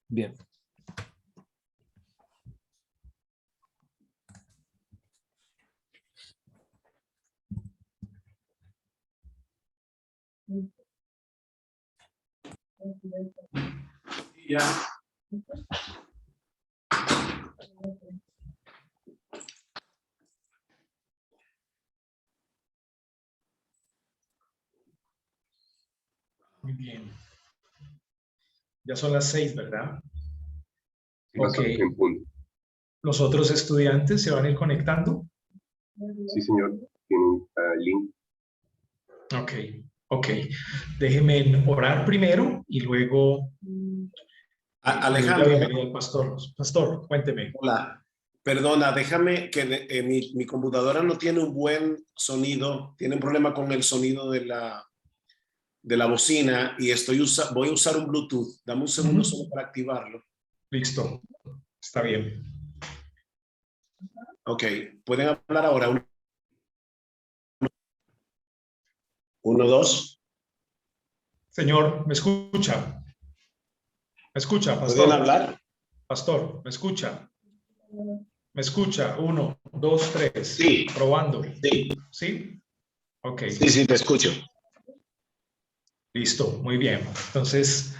Bien. Ya. Muy bien. Ya son las 6, ¿verdad? Ok. En punto. ¿Los otros estudiantes se van a ir conectando? Sí, señor. Tienen link. Ok, ok. Déjenme orar primero y luego Alejandro, la bienvenida al pastor. Pastor, cuénteme. hola. Perdona, déjame que mi computadora no tiene un buen sonido, tiene un problema con el sonido de la bocina y voy a usar un Bluetooth. Dame un segundo solo para activarlo. Listo, está bien. Ok, pueden hablar ahora. 1, 2. Señor, ¿me escucha? ¿Me escucha, pastor? ¿Pueden hablar? Pastor, ¿me escucha? ¿Me escucha? 1, 2, 3. Sí. Probando. Sí. ¿Sí? Ok. Sí, te escucho. Listo, muy bien. Entonces,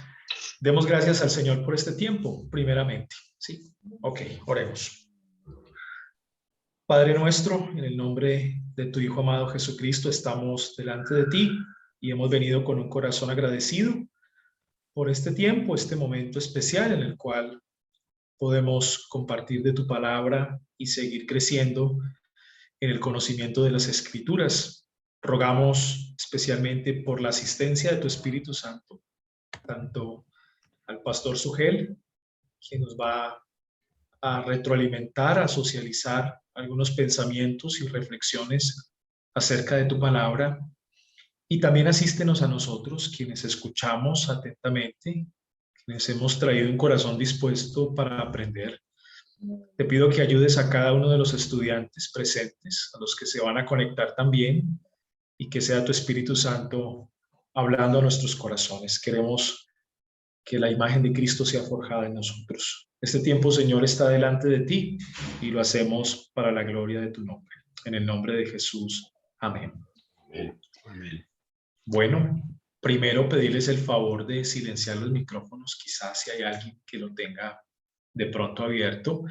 demos gracias al Señor por este tiempo, primeramente. Sí. Ok, oremos. Padre nuestro, en el nombre de tu Hijo amado Jesucristo, estamos delante de ti y hemos venido con un corazón agradecido por este tiempo, este momento especial en el cual podemos compartir de tu palabra y seguir creciendo en el conocimiento de las Escrituras. Rogamos especialmente por la asistencia de tu Espíritu Santo, tanto al pastor Sugel, quien nos va a retroalimentar, a socializar algunos pensamientos y reflexiones acerca de tu palabra. Y también asístenos a nosotros, quienes escuchamos atentamente, quienes hemos traído un corazón dispuesto para aprender. Te pido que ayudes a cada uno de los estudiantes presentes, a los que se van a conectar también, y que sea tu Espíritu Santo hablando a nuestros corazones. Queremos que la imagen de Cristo sea forjada en nosotros. Este tiempo, Señor, está delante de ti y lo hacemos para la gloria de tu nombre. En el nombre de Jesús. Amén. Amén. Bueno, primero pedirles el favor de silenciar los micrófonos, quizás si hay alguien que lo tenga de pronto abierto.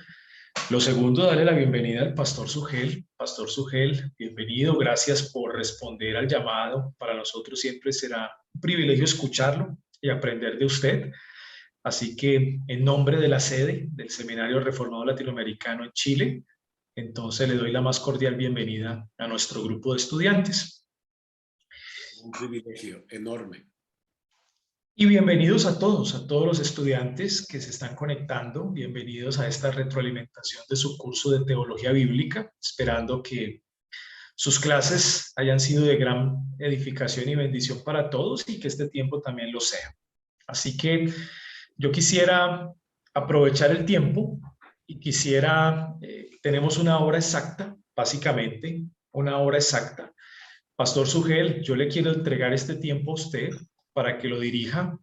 Lo segundo, darle la bienvenida al pastor Sugel. Pastor Sugel, bienvenido, gracias por responder al llamado. Para nosotros siempre será un privilegio escucharlo y aprender de usted. Así que en nombre de la sede del Seminario Reformado Latinoamericano en Chile, entonces le doy la más cordial bienvenida a nuestro grupo de estudiantes. Un privilegio enorme. Y bienvenidos a todos los estudiantes que se están conectando. Bienvenidos a esta retroalimentación de su curso de Teología Bíblica, esperando que sus clases hayan sido de gran edificación y bendición para todos y que este tiempo también lo sea. Así que yo quisiera aprovechar el tiempo y tenemos una hora exacta, básicamente, una hora exacta. Pastor Sugel, yo le quiero entregar este tiempo a usted para que lo dirija.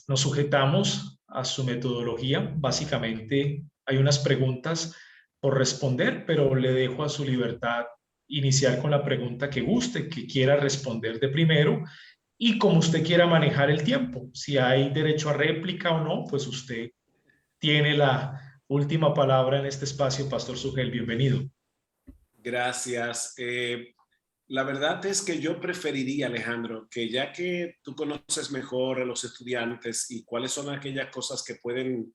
Nos sujetamos a su metodología. Básicamente hay unas preguntas por responder, pero le dejo a su libertad iniciar con la pregunta que guste, que quiera responder de primero y como usted quiera manejar el tiempo. Si hay derecho a réplica o no, pues usted tiene la última palabra en este espacio. Pastor Sugel, bienvenido. Gracias. La verdad es que yo preferiría, Alejandro, que ya que tú conoces mejor a los estudiantes y cuáles son aquellas cosas que pueden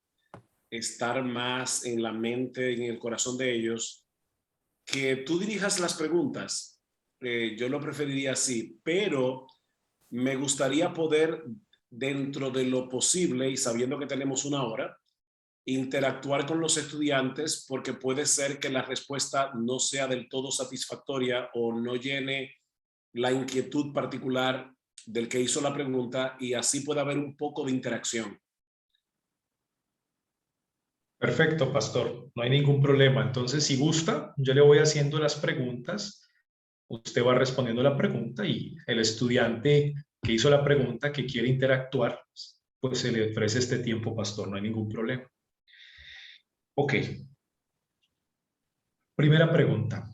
estar más en la mente, en el corazón de ellos, que tú dirijas las preguntas. Yo lo preferiría así, pero me gustaría poder, dentro de lo posible y sabiendo que tenemos una hora, interactuar con los estudiantes, porque puede ser que la respuesta no sea del todo satisfactoria o no llene la inquietud particular del que hizo la pregunta, y así puede haber un poco de interacción. Perfecto, pastor. No hay ningún problema. Entonces, si gusta, yo le voy haciendo las preguntas, usted va respondiendo la pregunta y el estudiante que hizo la pregunta, que quiere interactuar, pues se le ofrece este tiempo, pastor, no hay ningún problema. Ok. Primera pregunta.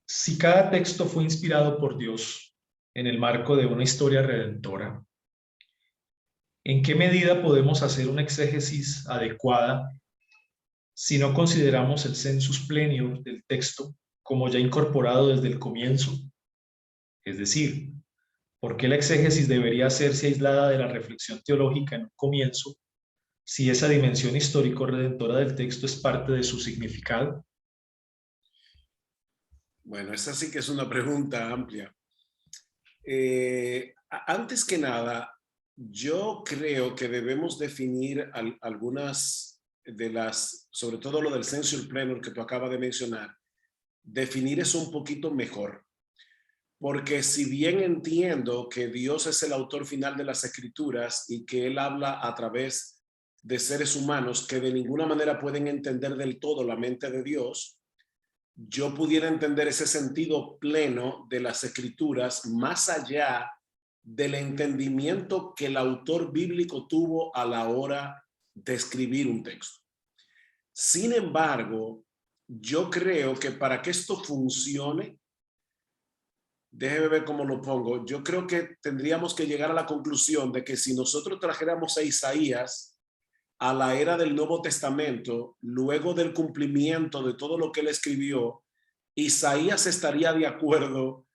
Si cada texto fue inspirado por Dios en el marco de una historia redentora, ¿en qué medida podemos hacer una exégesis adecuada si no consideramos el sensus plenior del texto como ya incorporado desde el comienzo? Es decir, ¿por qué la exégesis debería hacerse aislada de la reflexión teológica en un comienzo si esa dimensión histórico-redentora del texto es parte de su significado? Bueno, esa sí que es una pregunta amplia. Antes que nada, yo creo que debemos definir algunas de las, sobre todo lo del sensus plenior que tú acabas de mencionar, definir eso un poquito mejor. Porque si bien entiendo que Dios es el autor final de las escrituras y que Él habla a través de seres humanos que de ninguna manera pueden entender del todo la mente de Dios, yo pudiera entender ese sentido pleno de las escrituras más allá del entendimiento que el autor bíblico tuvo a la hora de escribir un texto. Sin embargo, yo creo que para que esto funcione, déjeme ver cómo lo pongo, yo creo que tendríamos que llegar a la conclusión de que si nosotros trajéramos a Isaías a la era del Nuevo Testamento, luego del cumplimiento de todo lo que él escribió, Isaías estaría de acuerdo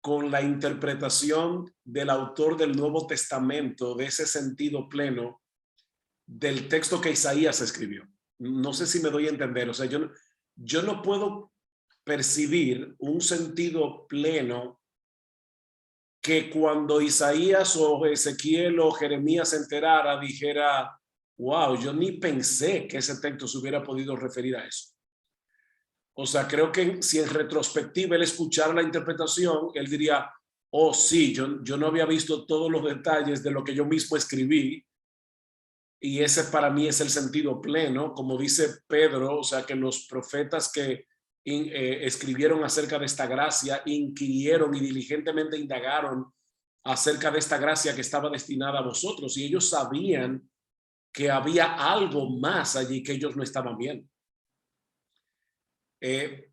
con la interpretación del autor del Nuevo Testamento, de ese sentido pleno del texto que Isaías escribió. No sé si me doy a entender, o sea, yo no puedo percibir un sentido pleno que cuando Isaías o Ezequiel o Jeremías se enterara, dijera, wow, yo ni pensé que ese texto se hubiera podido referir a eso. O sea, creo que si en retrospectiva él escuchara la interpretación, él diría, oh sí, yo no había visto todos los detalles de lo que yo mismo escribí, y ese para mí es el sentido pleno, como dice Pedro, o sea, que los profetas que escribieron acerca de esta gracia, inquirieron y diligentemente indagaron acerca de esta gracia que estaba destinada a vosotros, y ellos sabían que había algo más allí que ellos no estaban viendo.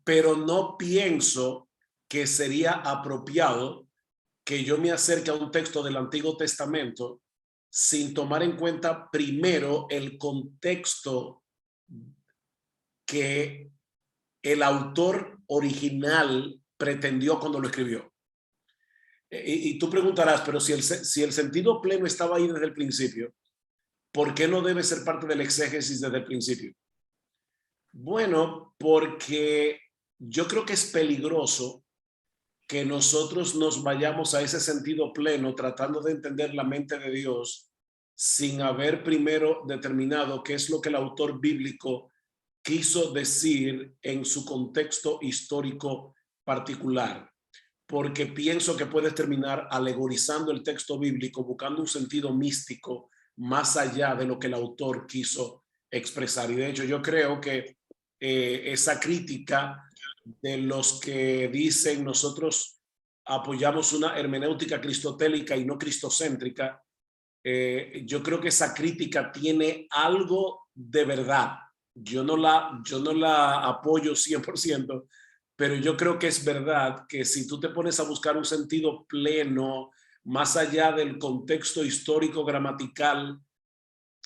Pero no pienso que sería apropiado que yo me acerque a un texto del Antiguo Testamento sin tomar en cuenta primero el contexto que el autor original pretendió cuando lo escribió. Y tú preguntarás, pero si el sentido pleno estaba ahí desde el principio, ¿por qué no debe ser parte del exégesis desde el principio? Bueno, porque yo creo que es peligroso que nosotros nos vayamos a ese sentido pleno tratando de entender la mente de Dios sin haber primero determinado qué es lo que el autor bíblico quiso decir en su contexto histórico particular. Porque pienso que puedes terminar alegorizando el texto bíblico, buscando un sentido místico más allá de lo que el autor quiso expresar. Y de hecho yo creo que esa crítica de los que dicen nosotros apoyamos una hermenéutica cristotélica y no cristocéntrica, yo creo que esa crítica tiene algo de verdad. Yo no la apoyo 100%, pero yo creo que es verdad que si tú te pones a buscar un sentido pleno, más allá del contexto histórico gramatical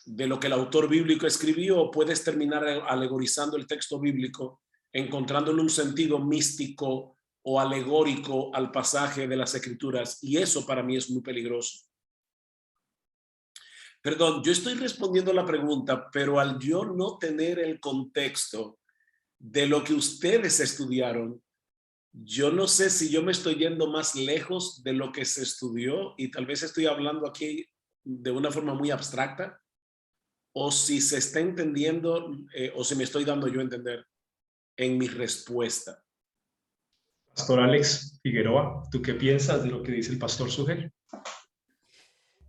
de lo que el autor bíblico escribió, puedes terminar alegorizando el texto bíblico, encontrándole un sentido místico o alegórico al pasaje de las escrituras, y eso para mí es muy peligroso. Perdón, yo estoy respondiendo a la pregunta, pero al yo no tener el contexto de lo que ustedes estudiaron, yo no sé si yo me estoy yendo más lejos de lo que se estudió y tal vez estoy hablando aquí de una forma muy abstracta, o si se está entendiendo o si me estoy dando yo a entender en mi respuesta. Pastor Alex Figueroa, ¿tú qué piensas de lo que dice el pastor Sugel?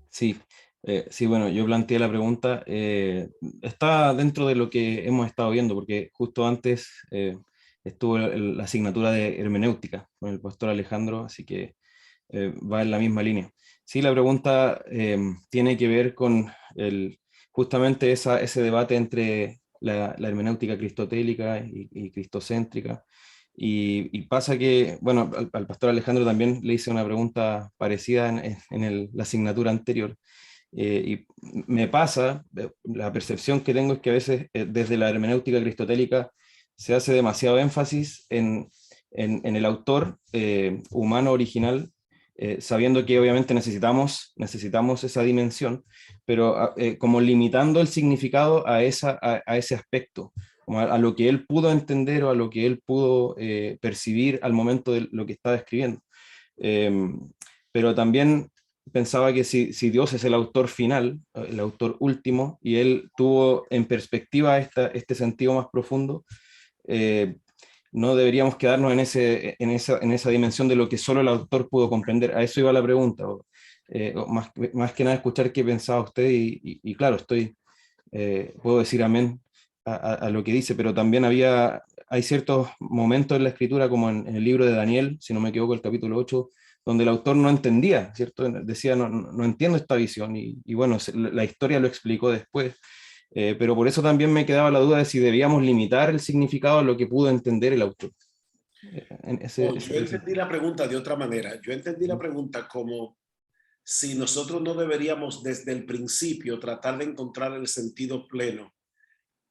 Sí, sí, bueno, yo planteé la pregunta, está dentro de lo que hemos estado viendo, porque justo antes estuvo la asignatura de hermenéutica con el pastor Alejandro, así que va en la misma línea. Sí, la pregunta tiene que ver con justamente ese debate entre la hermenéutica aristotélica y cristocéntrica. Y pasa que, bueno, al pastor Alejandro también le hice una pregunta parecida en la asignatura anterior. Y me pasa, la percepción que tengo es que a veces desde la hermenéutica aristotélica se hace demasiado énfasis en el autor humano original, sabiendo que obviamente necesitamos esa dimensión, pero como limitando el significado a ese aspecto, como a lo que él pudo entender o a lo que él pudo percibir al momento de lo que estaba escribiendo. Pero también pensaba que si Dios es el autor final, el autor último, y él tuvo en perspectiva este sentido más profundo, eh, no deberíamos quedarnos en esa dimensión de lo que solo el autor pudo comprender. A eso iba la pregunta, o más que nada escuchar qué pensaba usted, y claro, puedo decir amén a lo que dice, pero también hay ciertos momentos en la escritura, como en el libro de Daniel, si no me equivoco, el capítulo 8, donde el autor no entendía, ¿cierto? Decía, no entiendo esta visión, y bueno, la historia lo explicó después. Pero por eso también me quedaba la duda de si debíamos limitar el significado a lo que pudo entender el autor. Yo entendí la pregunta de otra manera. Yo entendí la pregunta como si nosotros no deberíamos desde el principio tratar de encontrar el sentido pleno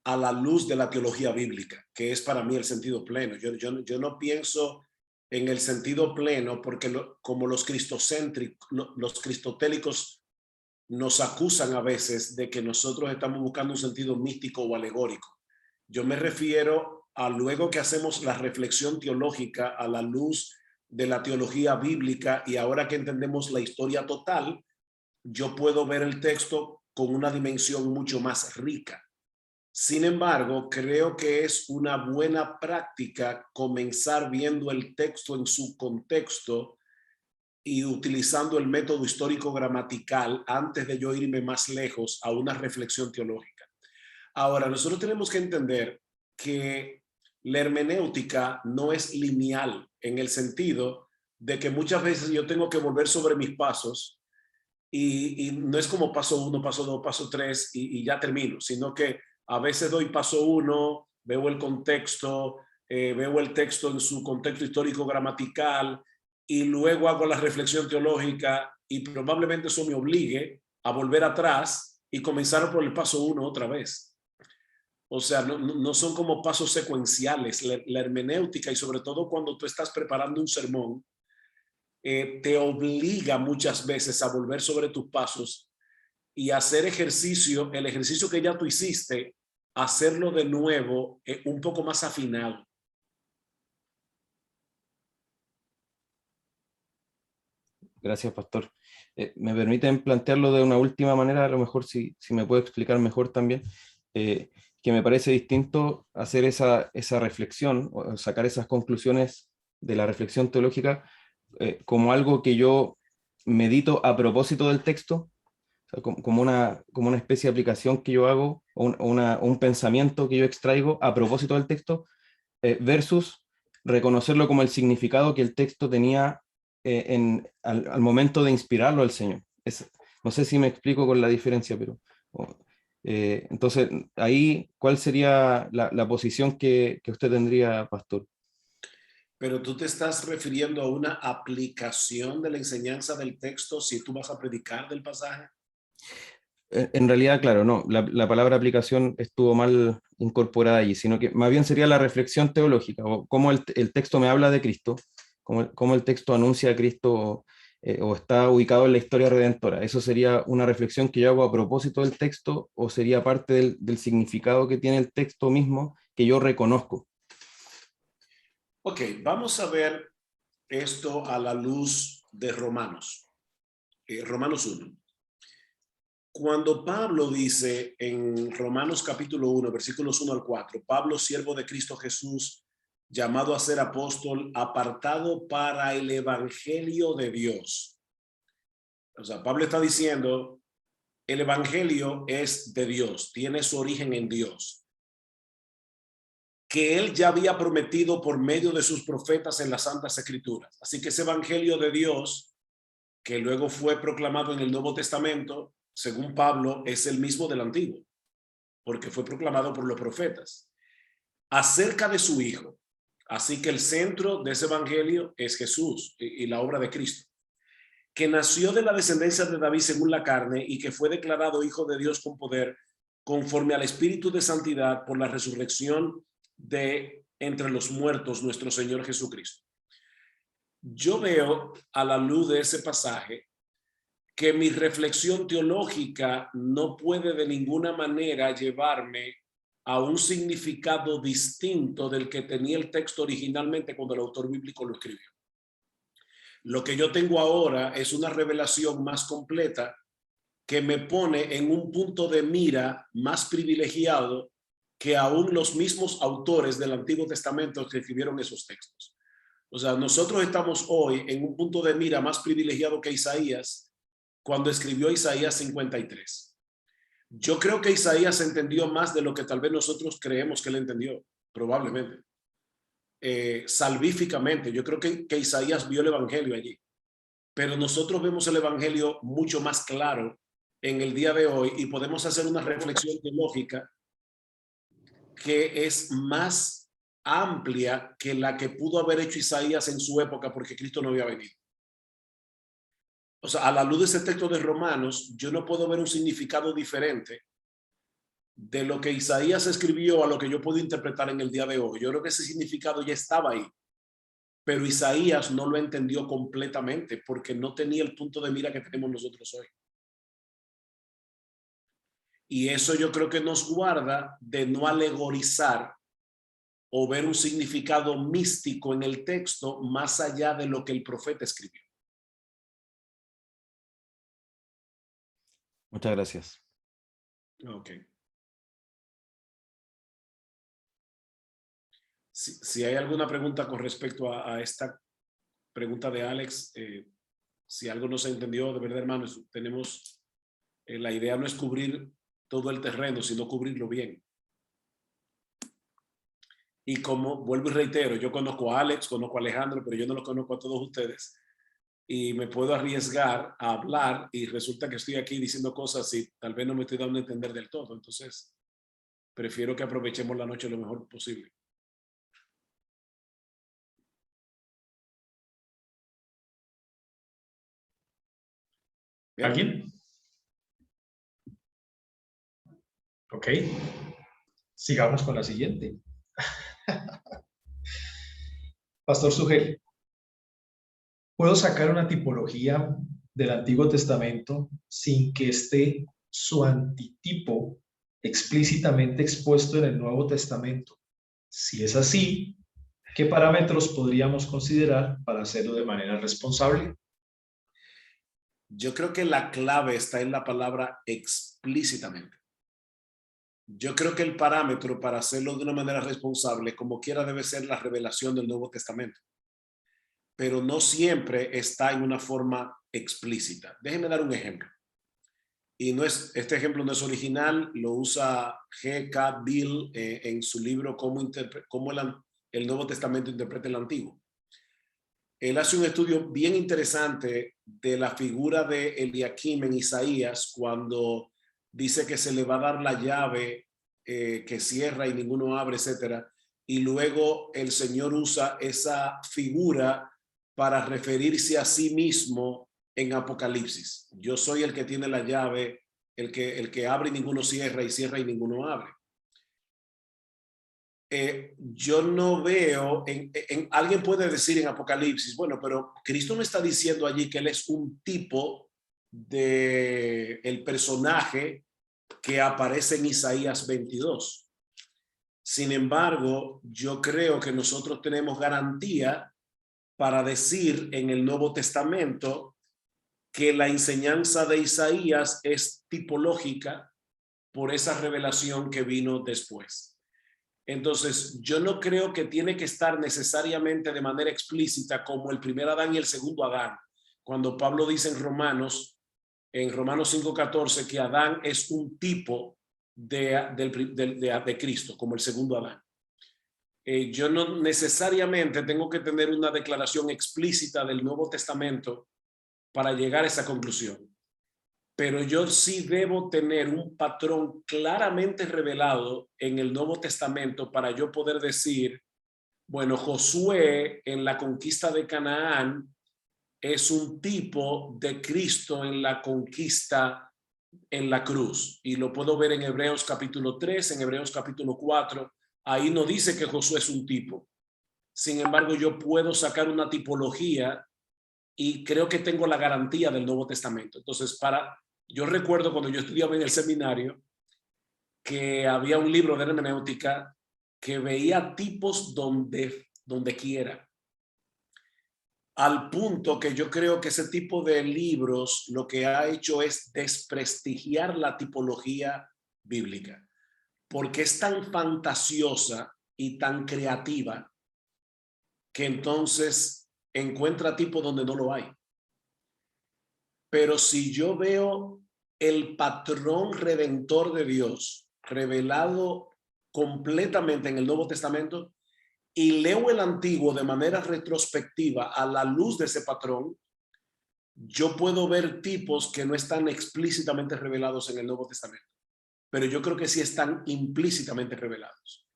a la luz de la teología bíblica, que es para mí el sentido pleno. Yo no pienso en el sentido pleno porque como los cristocéntricos, los cristotélicos nos acusan a veces de que nosotros estamos buscando un sentido místico o alegórico. Yo me refiero a luego que hacemos la reflexión teológica a la luz de la teología bíblica y ahora que entendemos la historia total, yo puedo ver el texto con una dimensión mucho más rica. Sin embargo, creo que es una buena práctica comenzar viendo el texto en su contexto y utilizando el método histórico gramatical antes de yo irme más lejos a una reflexión teológica. Ahora, nosotros tenemos que entender que la hermenéutica no es lineal en el sentido de que muchas veces yo tengo que volver sobre mis pasos y no es como paso 1, paso 2, paso 3 y ya termino, sino que a veces doy paso 1, veo el contexto, veo el texto en su contexto histórico gramatical y luego hago la reflexión teológica y probablemente eso me obligue a volver atrás y comenzar por el paso 1 otra vez. O sea, no son como pasos secuenciales. La hermenéutica, y sobre todo cuando tú estás preparando un sermón, te obliga muchas veces a volver sobre tus pasos y hacer ejercicio, el ejercicio que ya tú hiciste, hacerlo de nuevo un poco más afinado. Gracias, pastor. ¿Me permiten plantearlo de una última manera? A lo mejor si me puede explicar mejor también. Que me parece distinto hacer esa reflexión o sacar esas conclusiones de la reflexión teológica como algo que yo medito a propósito del texto, o sea, como una especie de aplicación que yo hago o un pensamiento que yo extraigo a propósito del texto, versus reconocerlo como el significado que el texto tenía al momento de inspirarlo al Señor. No sé si me explico con la diferencia, pero entonces ahí, ¿cuál sería la posición que usted tendría, pastor? Pero tú te estás refiriendo a una aplicación de la enseñanza del texto si tú vas a predicar del pasaje. En realidad, claro, no, la palabra aplicación estuvo mal incorporada allí, sino que más bien sería la reflexión teológica, o cómo el texto me habla de Cristo, cómo el texto anuncia a Cristo o está ubicado en la historia redentora. ¿Eso sería una reflexión que yo hago a propósito del texto o sería parte del significado que tiene el texto mismo que yo reconozco? Ok, vamos a ver esto a la luz de Romanos. Romanos 1. Cuando Pablo dice en Romanos capítulo 1, versículos 1 al 4, Pablo, siervo de Cristo Jesús, llamado a ser apóstol, apartado para el evangelio de Dios. O sea, Pablo está diciendo, el evangelio es de Dios, tiene su origen en Dios, que él ya había prometido por medio de sus profetas en las Santas Escrituras. Así que ese evangelio de Dios que luego fue proclamado en el Nuevo Testamento, según Pablo, es el mismo del Antiguo, porque fue proclamado por los profetas, acerca de su Hijo. Así que el centro de ese evangelio es Jesús y la obra de Cristo, que nació de la descendencia de David según la carne y que fue declarado Hijo de Dios con poder, conforme al Espíritu de Santidad por la resurrección de entre los muertos, nuestro Señor Jesucristo. Yo veo a la luz de ese pasaje que mi reflexión teológica no puede de ninguna manera llevarme a un significado distinto del que tenía el texto originalmente cuando el autor bíblico lo escribió. Lo que yo tengo ahora es una revelación más completa que me pone en un punto de mira más privilegiado que aún los mismos autores del Antiguo Testamento que escribieron esos textos. O sea, nosotros estamos hoy en un punto de mira más privilegiado que Isaías cuando escribió Isaías 53. Yo creo que Isaías entendió más de lo que tal vez nosotros creemos que él entendió, probablemente. Salvíficamente, yo creo que Isaías vio el evangelio allí, pero nosotros vemos el evangelio mucho más claro en el día de hoy y podemos hacer una reflexión teológica que es más amplia que la que pudo haber hecho Isaías en su época porque Cristo no había venido. O sea, a la luz de ese texto de Romanos, yo no puedo ver un significado diferente de lo que Isaías escribió a lo que yo puedo interpretar en el día de hoy. Yo creo que ese significado ya estaba ahí, pero Isaías no lo entendió completamente porque no tenía el punto de mira que tenemos nosotros hoy. Y eso yo creo que nos guarda de no alegorizar o ver un significado místico en el texto más allá de lo que el profeta escribió. Muchas gracias. Ok. Si hay alguna pregunta con respecto a esta pregunta de Alex, si algo no se entendió, de verdad, hermanos, tenemos, la idea no es cubrir todo el terreno, sino cubrirlo bien. Y como vuelvo y reitero, yo conozco a Alex, conozco a Alejandro, pero yo no los conozco a todos ustedes. Y me puedo arriesgar a hablar y resulta que estoy aquí diciendo cosas y tal vez no me estoy dando a entender del todo. Entonces, prefiero que aprovechemos la noche lo mejor posible. Bien. ¿Alguien? Ok. Sigamos con la siguiente. Pastor Sugel, ¿puedo sacar una tipología del Antiguo Testamento sin que esté su antitipo explícitamente expuesto en el Nuevo Testamento? Si es así, ¿qué parámetros podríamos considerar para hacerlo de manera responsable? Yo creo que la clave está en la palabra explícitamente. Yo creo que el parámetro para hacerlo de una manera responsable, como quiera, debe ser la revelación del Nuevo Testamento. Pero no siempre está en una forma explícita. Déjenme dar un ejemplo. Y este ejemplo no es original, lo usa G.K. Bill en su libro Cómo el Nuevo Testamento interpreta el Antiguo. Él hace un estudio bien interesante de la figura de Eliakim en Isaías cuando dice que se le va a dar la llave que cierra y ninguno abre, etcétera. Y luego el Señor usa esa figura para referirse a sí mismo en Apocalipsis. Yo soy el que tiene la llave, el que abre y ninguno cierra, y cierra y ninguno abre. Yo no veo, alguien puede decir en Apocalipsis, bueno, pero Cristo no está diciendo allí que él es un tipo de el personaje que aparece en Isaías 22. Sin embargo, yo creo que nosotros tenemos garantía para decir en el Nuevo Testamento que la enseñanza de Isaías es tipológica por esa revelación que vino después. Entonces, yo no creo que tiene que estar necesariamente de manera explícita como el primer Adán y el segundo Adán. Cuando Pablo dice en Romanos 5:14, que Adán es un tipo de Cristo, como el segundo Adán. Yo no necesariamente tengo que tener una declaración explícita del Nuevo Testamento para llegar a esa conclusión. Pero yo sí debo tener un patrón claramente revelado en el Nuevo Testamento para yo poder decir, bueno, Josué en la conquista de Canaán es un tipo de Cristo en la conquista en la cruz. Y lo puedo ver en Hebreos capítulo 3, en Hebreos capítulo 4. Ahí no dice que Josué es un tipo. Sin embargo, yo puedo sacar una tipología y creo que tengo la garantía del Nuevo Testamento. Entonces, yo recuerdo cuando yo estudiaba en el seminario que había un libro de hermenéutica que veía tipos donde quiera. Al punto que yo creo que ese tipo de libros lo que ha hecho es desprestigiar la tipología bíblica, porque es tan fantasiosa y tan creativa que entonces encuentra tipo donde no lo hay. Pero si yo veo el patrón redentor de Dios revelado completamente en el Nuevo Testamento y leo el Antiguo de manera retrospectiva a la luz de ese patrón, yo puedo ver tipos que no están explícitamente revelados en el Nuevo Testamento, pero yo creo que sí están implícitamente revelados.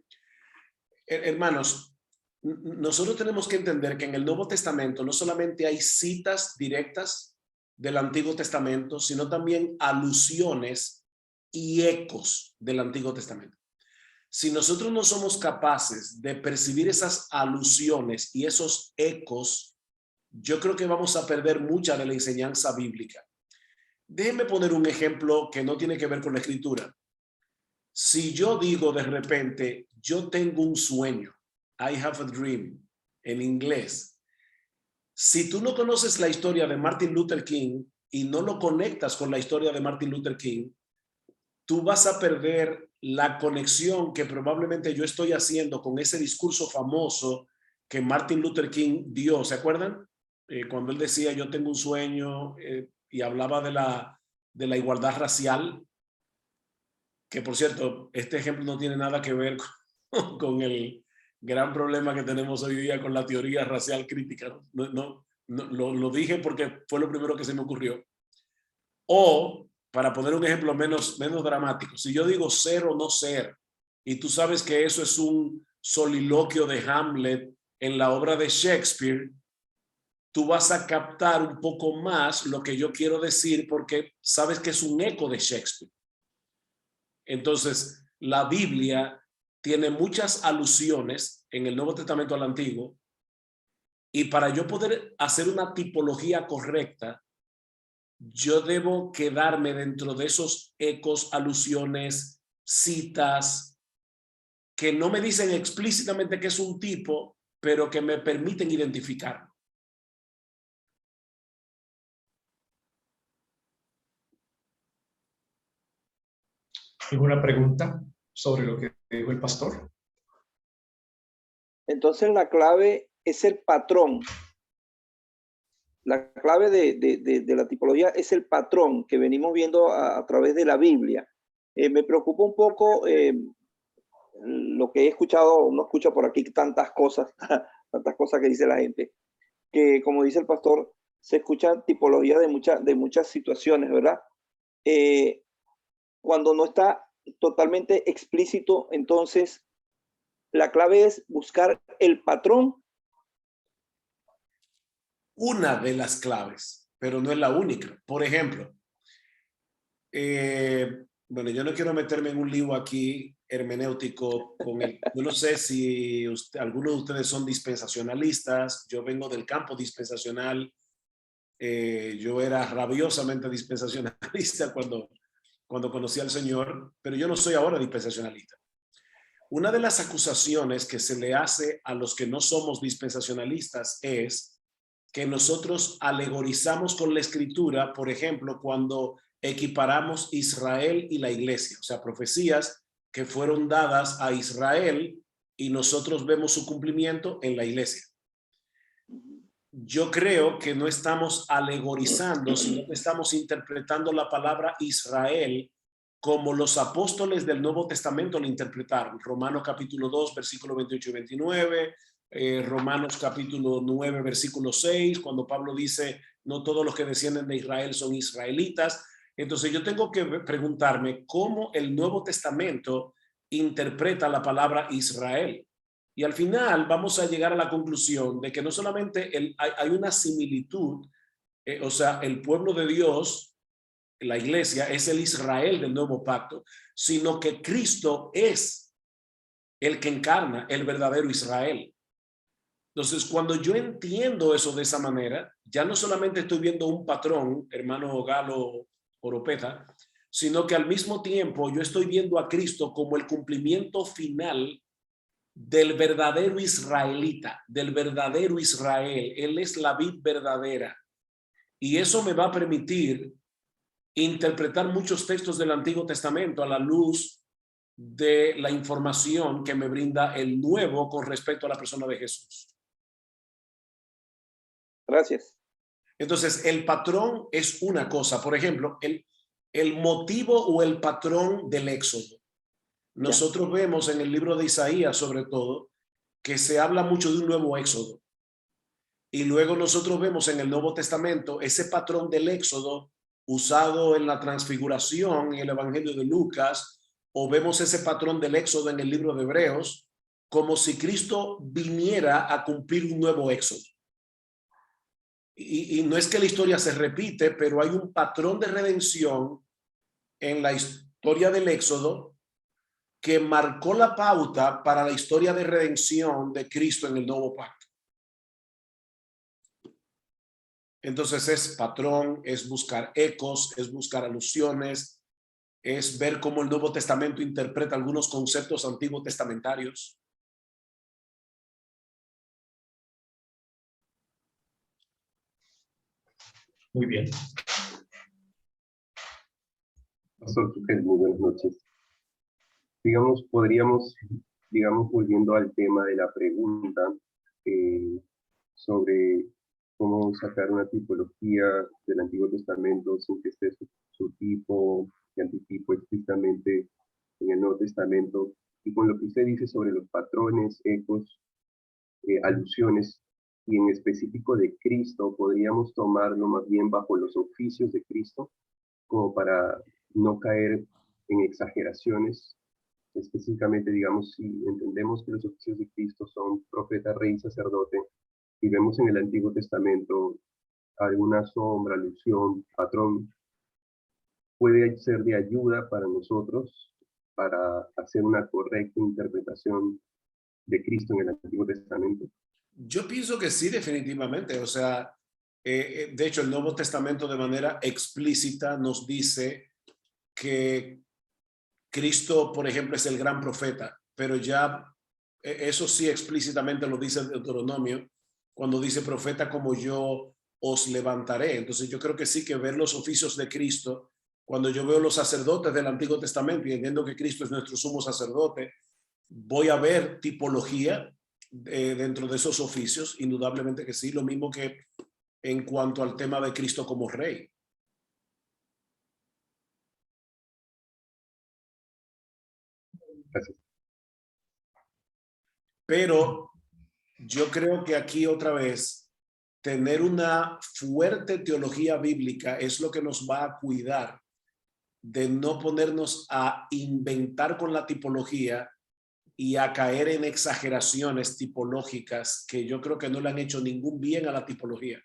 Hermanos, nosotros tenemos que entender que en el Nuevo Testamento no solamente hay citas directas del Antiguo Testamento, sino también alusiones y ecos del Antiguo Testamento. Si nosotros no somos capaces de percibir esas alusiones y esos ecos, yo creo que vamos a perder mucha de la enseñanza bíblica. Déjenme poner un ejemplo que no tiene que ver con la escritura. Si yo digo de repente, yo tengo un sueño, I have a dream, en inglés. Si tú no conoces la historia de Martin Luther King y no lo conectas con la historia de Martin Luther King, tú vas a perder la conexión que probablemente yo estoy haciendo con ese discurso famoso que Martin Luther King dio. ¿Se acuerdan? Cuando él decía, yo tengo un sueño y hablaba de la igualdad racial, que por cierto, este ejemplo no tiene nada que ver con el gran problema que tenemos hoy día con la teoría racial crítica. No, lo dije porque fue lo primero que se me ocurrió. O, para poner un ejemplo menos dramático, si yo digo ser o no ser, y tú sabes que eso es un soliloquio de Hamlet en la obra de Shakespeare, tú vas a captar un poco más lo que yo quiero decir porque sabes que es un eco de Shakespeare. Entonces, la Biblia tiene muchas alusiones en el Nuevo Testamento al Antiguo, y para yo poder hacer una tipología correcta, yo debo quedarme dentro de esos ecos, alusiones, citas, que no me dicen explícitamente que es un tipo, pero que me permiten identificarlo. ¿Alguna pregunta sobre lo que dijo el pastor? Entonces la clave es el patrón. La clave de la tipología es el patrón que venimos viendo a través de la Biblia. Me preocupa un poco lo que he escuchado, uno escucha por aquí tantas cosas que dice la gente, que como dice el pastor, se escucha tipología de muchas situaciones, ¿verdad? Cuando no está totalmente explícito, entonces la clave es buscar el patrón. Una de las claves, pero no es la única. Por ejemplo, bueno, yo no quiero meterme en un lío aquí hermenéutico yo no sé si algunos de ustedes son dispensacionalistas. Yo vengo del campo dispensacional. Yo era rabiosamente dispensacionalista cuando conocí al Señor, pero yo no soy ahora dispensacionalista. Una de las acusaciones que se le hace a los que no somos dispensacionalistas es que nosotros alegorizamos con la escritura, por ejemplo, cuando equiparamos Israel y la iglesia, o sea, profecías que fueron dadas a Israel y nosotros vemos su cumplimiento en la iglesia. Yo creo que no estamos alegorizando, sino que estamos interpretando la palabra Israel como los apóstoles del Nuevo Testamento lo interpretaron. Romanos capítulo 2, versículo 28 y 29, Romanos capítulo 9, versículo 6, cuando Pablo dice, no todos los que descienden de Israel son israelitas. Entonces yo tengo que preguntarme cómo el Nuevo Testamento interpreta la palabra Israel. Y al final vamos a llegar a la conclusión de que no solamente hay una similitud, o sea, el pueblo de Dios, la iglesia, es el Israel del nuevo pacto, sino que Cristo es el que encarna el verdadero Israel. Entonces, cuando yo entiendo eso de esa manera, ya no solamente estoy viendo un patrón, hermano Galo Oropeza, sino que al mismo tiempo yo estoy viendo a Cristo como el cumplimiento final del verdadero israelita, del verdadero Israel. Él es la vid verdadera. Y eso me va a permitir interpretar muchos textos del Antiguo Testamento a la luz de la información que me brinda el Nuevo con respecto a la persona de Jesús. Gracias. Entonces, el patrón es una cosa. Por ejemplo, el motivo o el patrón del éxodo. Nosotros vemos en el libro de Isaías, sobre todo, que se habla mucho de un nuevo éxodo. Y luego nosotros vemos en el Nuevo Testamento ese patrón del éxodo usado en la transfiguración en el Evangelio de Lucas, o vemos ese patrón del éxodo en el libro de Hebreos, como si Cristo viniera a cumplir un nuevo éxodo. Y no es que la historia se repite, pero hay un patrón de redención en la historia del éxodo que marcó la pauta para la historia de redención de Cristo en el nuevo pacto. Entonces es patrón, es buscar ecos, es buscar alusiones, es ver cómo el Nuevo Testamento interpreta algunos conceptos antiguos testamentarios. Muy bien. Pastor Tuquel, muy buenas noches. Digamos, podríamos, volviendo al tema de la pregunta sobre cómo sacar una tipología del Antiguo Testamento sin que esté su tipo y antitipo explícitamente en el Nuevo Testamento, y con lo que usted dice sobre los patrones, ecos, alusiones, y en específico de Cristo, podríamos tomarlo más bien bajo los oficios de Cristo, como para no caer en exageraciones. Específicamente, digamos, si entendemos que los oficios de Cristo son profeta, rey y sacerdote, y vemos en el Antiguo Testamento alguna sombra, alusión, patrón, puede ser de ayuda para nosotros para hacer una correcta interpretación de Cristo en el Antiguo Testamento. Yo pienso que sí, definitivamente. O sea, de hecho, el Nuevo Testamento de manera explícita nos dice que Cristo, por ejemplo, es el gran profeta, pero ya eso sí explícitamente lo dice el Deuteronomio, cuando dice profeta como yo os levantaré. Entonces yo creo que sí, que ver los oficios de Cristo, cuando yo veo los sacerdotes del Antiguo Testamento y entiendo que Cristo es nuestro sumo sacerdote, voy a ver tipología dentro de esos oficios, indudablemente que sí, lo mismo que en cuanto al tema de Cristo como rey. Gracias. Pero yo creo que aquí otra vez, tener una fuerte teología bíblica es lo que nos va a cuidar de no ponernos a inventar con la tipología y a caer en exageraciones tipológicas que yo creo que no le han hecho ningún bien a la tipología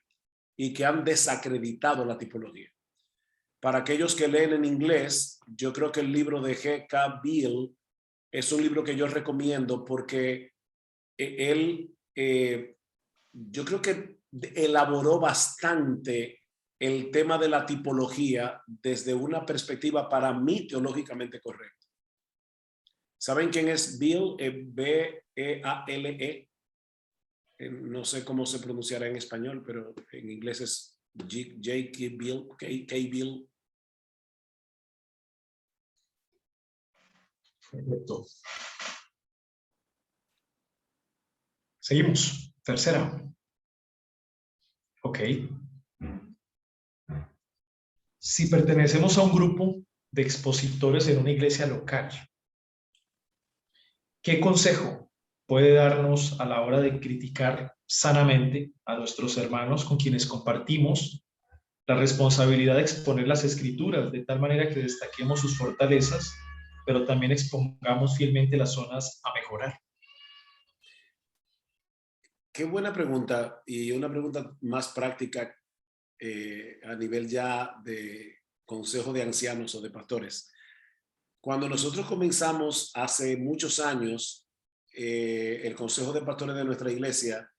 y que han desacreditado la tipología. Para aquellos que leen en inglés, yo creo que el libro de G.K. Beale es un libro que yo recomiendo porque él, yo creo que elaboró bastante el tema de la tipología desde una perspectiva para mí teológicamente correcta. ¿Saben quién es Beale? B-E-A-L-E. No sé cómo se pronunciará en español, pero en inglés es J.K. Beale, K. Beale. Perfecto. Seguimos. Tercera. Ok. Si pertenecemos a un grupo de expositores en una iglesia local, ¿qué consejo puede darnos a la hora de criticar sanamente a nuestros hermanos con quienes compartimos la responsabilidad de exponer las escrituras de tal manera que destaquemos sus fortalezas, pero también expongamos fielmente las zonas a mejorar. Qué buena pregunta, y una pregunta más práctica a nivel ya de consejo de ancianos o de pastores. Cuando nosotros comenzamos hace muchos años el consejo de pastores de nuestra iglesia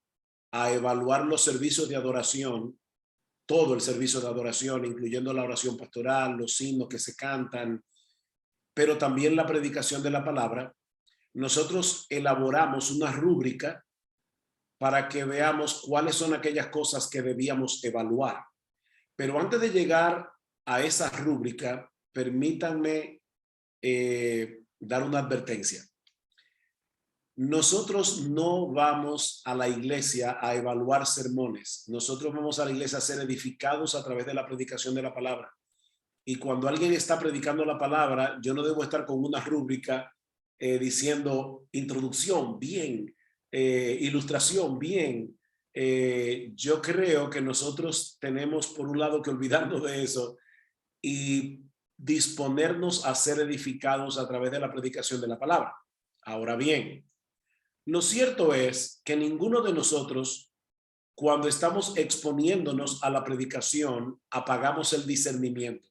a evaluar los servicios de adoración, todo el servicio de adoración, incluyendo la oración pastoral, los himnos que se cantan, pero también la predicación de la palabra, nosotros elaboramos una rúbrica para que veamos cuáles son aquellas cosas que debíamos evaluar. Pero antes de llegar a esa rúbrica, permítanme dar una advertencia. Nosotros no vamos a la iglesia a evaluar sermones. Nosotros vamos a la iglesia a ser edificados a través de la predicación de la palabra. Y cuando alguien está predicando la palabra, yo no debo estar con una rúbrica diciendo introducción, bien, ilustración, bien. Yo creo que nosotros tenemos por un lado que olvidarnos de eso y disponernos a ser edificados a través de la predicación de la palabra. Ahora bien, lo cierto es que ninguno de nosotros, cuando estamos exponiéndonos a la predicación, apagamos el discernimiento.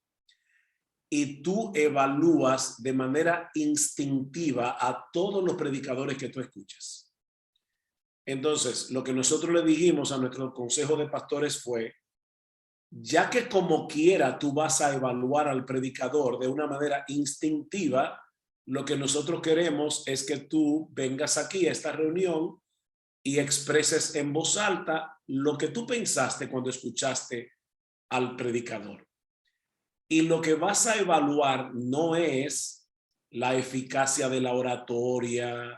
Y tú evalúas de manera instintiva a todos los predicadores que tú escuchas. Entonces, lo que nosotros le dijimos a nuestro consejo de pastores fue, ya que como quiera tú vas a evaluar al predicador de una manera instintiva, lo que nosotros queremos es que tú vengas aquí a esta reunión y expreses en voz alta lo que tú pensaste cuando escuchaste al predicador. Y lo que vas a evaluar no es la eficacia de la oratoria,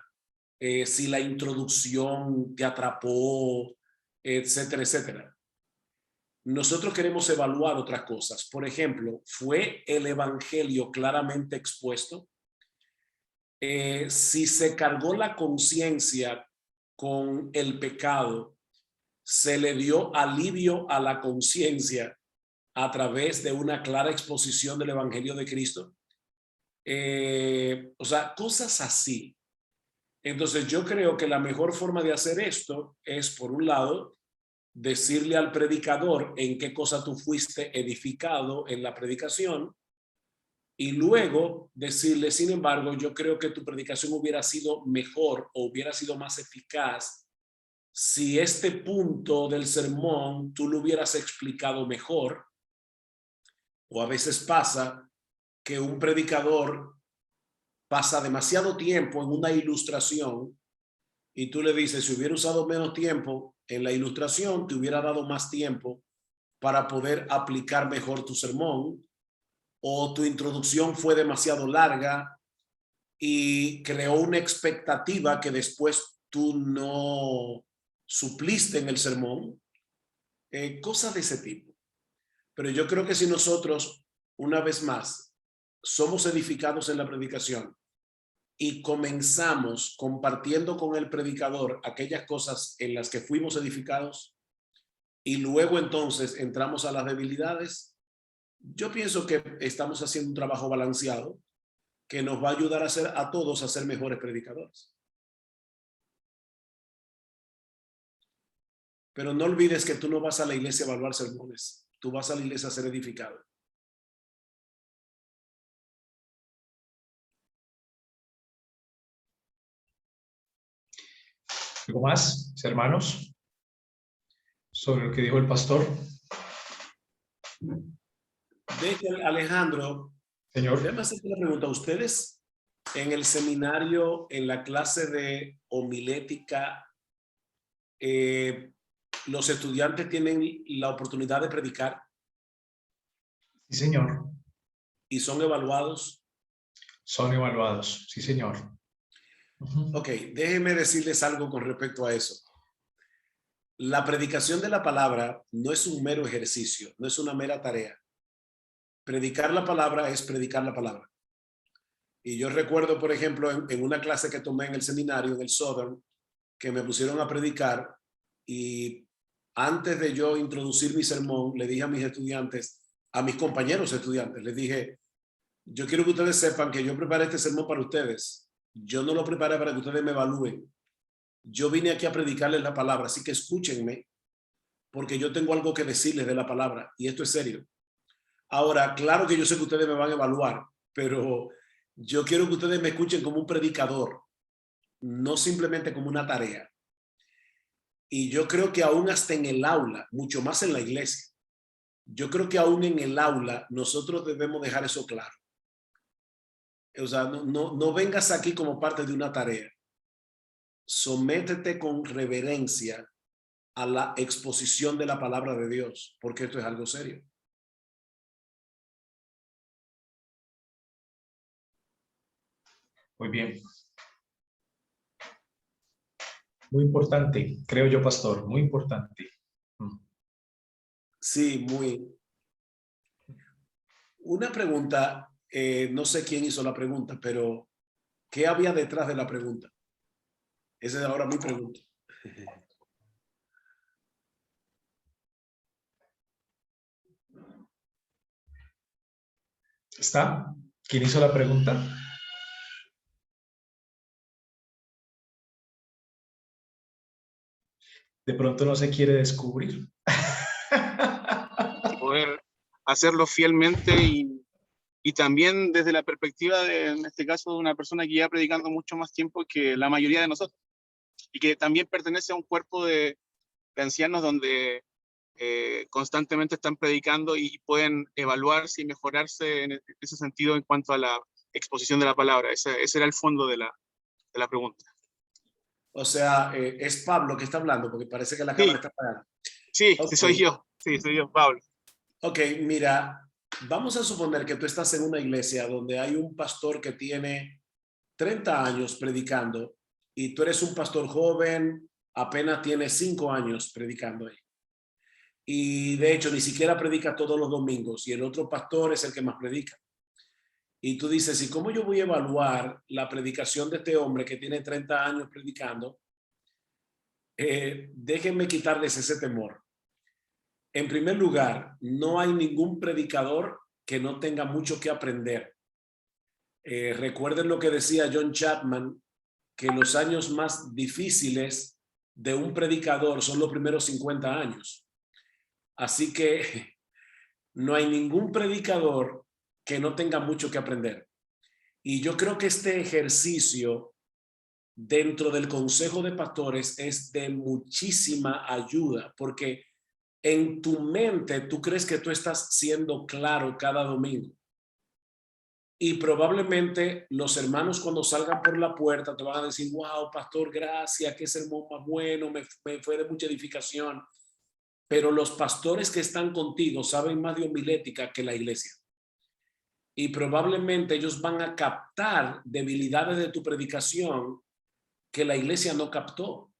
si la introducción te atrapó, etcétera, etcétera. Nosotros queremos evaluar otras cosas. Por ejemplo, ¿fue el evangelio claramente expuesto? Si se cargó la conciencia con el pecado, se le dio alivio a la conciencia a través de una clara exposición del evangelio de Cristo. O sea, cosas así. Entonces yo creo que la mejor forma de hacer esto es, por un lado, decirle al predicador en qué cosa tú fuiste edificado en la predicación, y luego decirle, sin embargo, yo creo que tu predicación hubiera sido mejor o hubiera sido más eficaz si este punto del sermón tú lo hubieras explicado mejor. O a veces pasa que un predicador pasa demasiado tiempo en una ilustración y tú le dices, si hubiera usado menos tiempo en la ilustración, te hubiera dado más tiempo para poder aplicar mejor tu sermón, o tu introducción fue demasiado larga y creó una expectativa que después tú no supliste en el sermón, cosas de ese tipo. Pero yo creo que si nosotros, una vez más, somos edificados en la predicación y comenzamos compartiendo con el predicador aquellas cosas en las que fuimos edificados y luego entonces entramos a las debilidades, yo pienso que estamos haciendo un trabajo balanceado que nos va a ayudar a todos a ser mejores predicadores. Pero no olvides que tú no vas a la iglesia a evaluar sermones, tú vas a la iglesia a ser edificado. ¿Algo más, hermanos, sobre lo que dijo el pastor? Alejandro, Señor. déjame hacerte una pregunta. ¿Ustedes en el seminario, en la clase de homilética, los estudiantes tienen la oportunidad de predicar? Sí, señor. ¿Y son evaluados? Son evaluados, sí, señor. Ok, déjenme decirles algo con respecto a eso. La predicación de la palabra no es un mero ejercicio, no es una mera tarea. Predicar la palabra es predicar la palabra. Y yo recuerdo, por ejemplo, en una clase que tomé en el seminario, en el Southern, que me pusieron a predicar y antes de yo introducir mi sermón, le dije a mis estudiantes, a mis compañeros estudiantes, les dije, yo quiero que ustedes sepan que yo preparé este sermón para ustedes. Yo no lo preparé para que ustedes me evalúen. Yo vine aquí a predicarles la palabra, así que escúchenme, porque yo tengo algo que decirles de la palabra, y esto es serio. Ahora, claro que yo sé que ustedes me van a evaluar, pero yo quiero que ustedes me escuchen como un predicador, no simplemente como una tarea. Y yo creo que aún hasta en el aula, mucho más en la iglesia, yo creo que aún en el aula nosotros debemos dejar eso claro. O sea, no vengas aquí como parte de una tarea. Sométete con reverencia a la exposición de la palabra de Dios, porque esto es algo serio. Muy bien. Muy importante, creo yo, pastor, muy importante. Sí, muy. Una pregunta, no sé quién hizo la pregunta, pero ¿qué había detrás de la pregunta? Esa es ahora mi pregunta. ¿Está? ¿Quién hizo la pregunta? De pronto no se quiere descubrir. Poder hacerlo fielmente y también desde la perspectiva de, en este caso, de una persona que lleva predicando mucho más tiempo que la mayoría de nosotros y que también pertenece a un cuerpo de ancianos donde constantemente están predicando y pueden evaluarse y mejorarse en ese sentido en cuanto a la exposición de la palabra. Ese era el fondo de la pregunta. O sea, es Pablo que está hablando, porque parece que la cámara está apagada. Sí, Okay. soy yo. Sí, soy yo, Pablo. Ok, mira, vamos a suponer que tú estás en una iglesia donde hay un pastor que tiene 30 años predicando y tú eres un pastor joven, apenas tienes 5 años predicando ahí. Y de hecho ni siquiera predica todos los domingos y el otro pastor es el que más predica. Y tú dices, ¿y cómo yo voy a evaluar la predicación de este hombre que tiene 30 años predicando? Déjenme quitarles ese temor. En primer lugar, no hay ningún predicador que no tenga mucho que aprender. Recuerden lo que decía John Chapman, que los años más difíciles de un predicador son los primeros 50 años. Así que no hay ningún predicador que no tenga mucho que aprender. Y yo creo que este ejercicio dentro del Consejo de Pastores es de muchísima ayuda, porque en tu mente tú crees que tú estás siendo claro cada domingo. Y probablemente los hermanos cuando salgan por la puerta te van a decir, wow, pastor, gracias, qué sermón más bueno, me fue de mucha edificación. Pero los pastores que están contigo saben más de homilética que la iglesia. Y probablemente ellos van a captar debilidades de tu predicación que la iglesia no captó.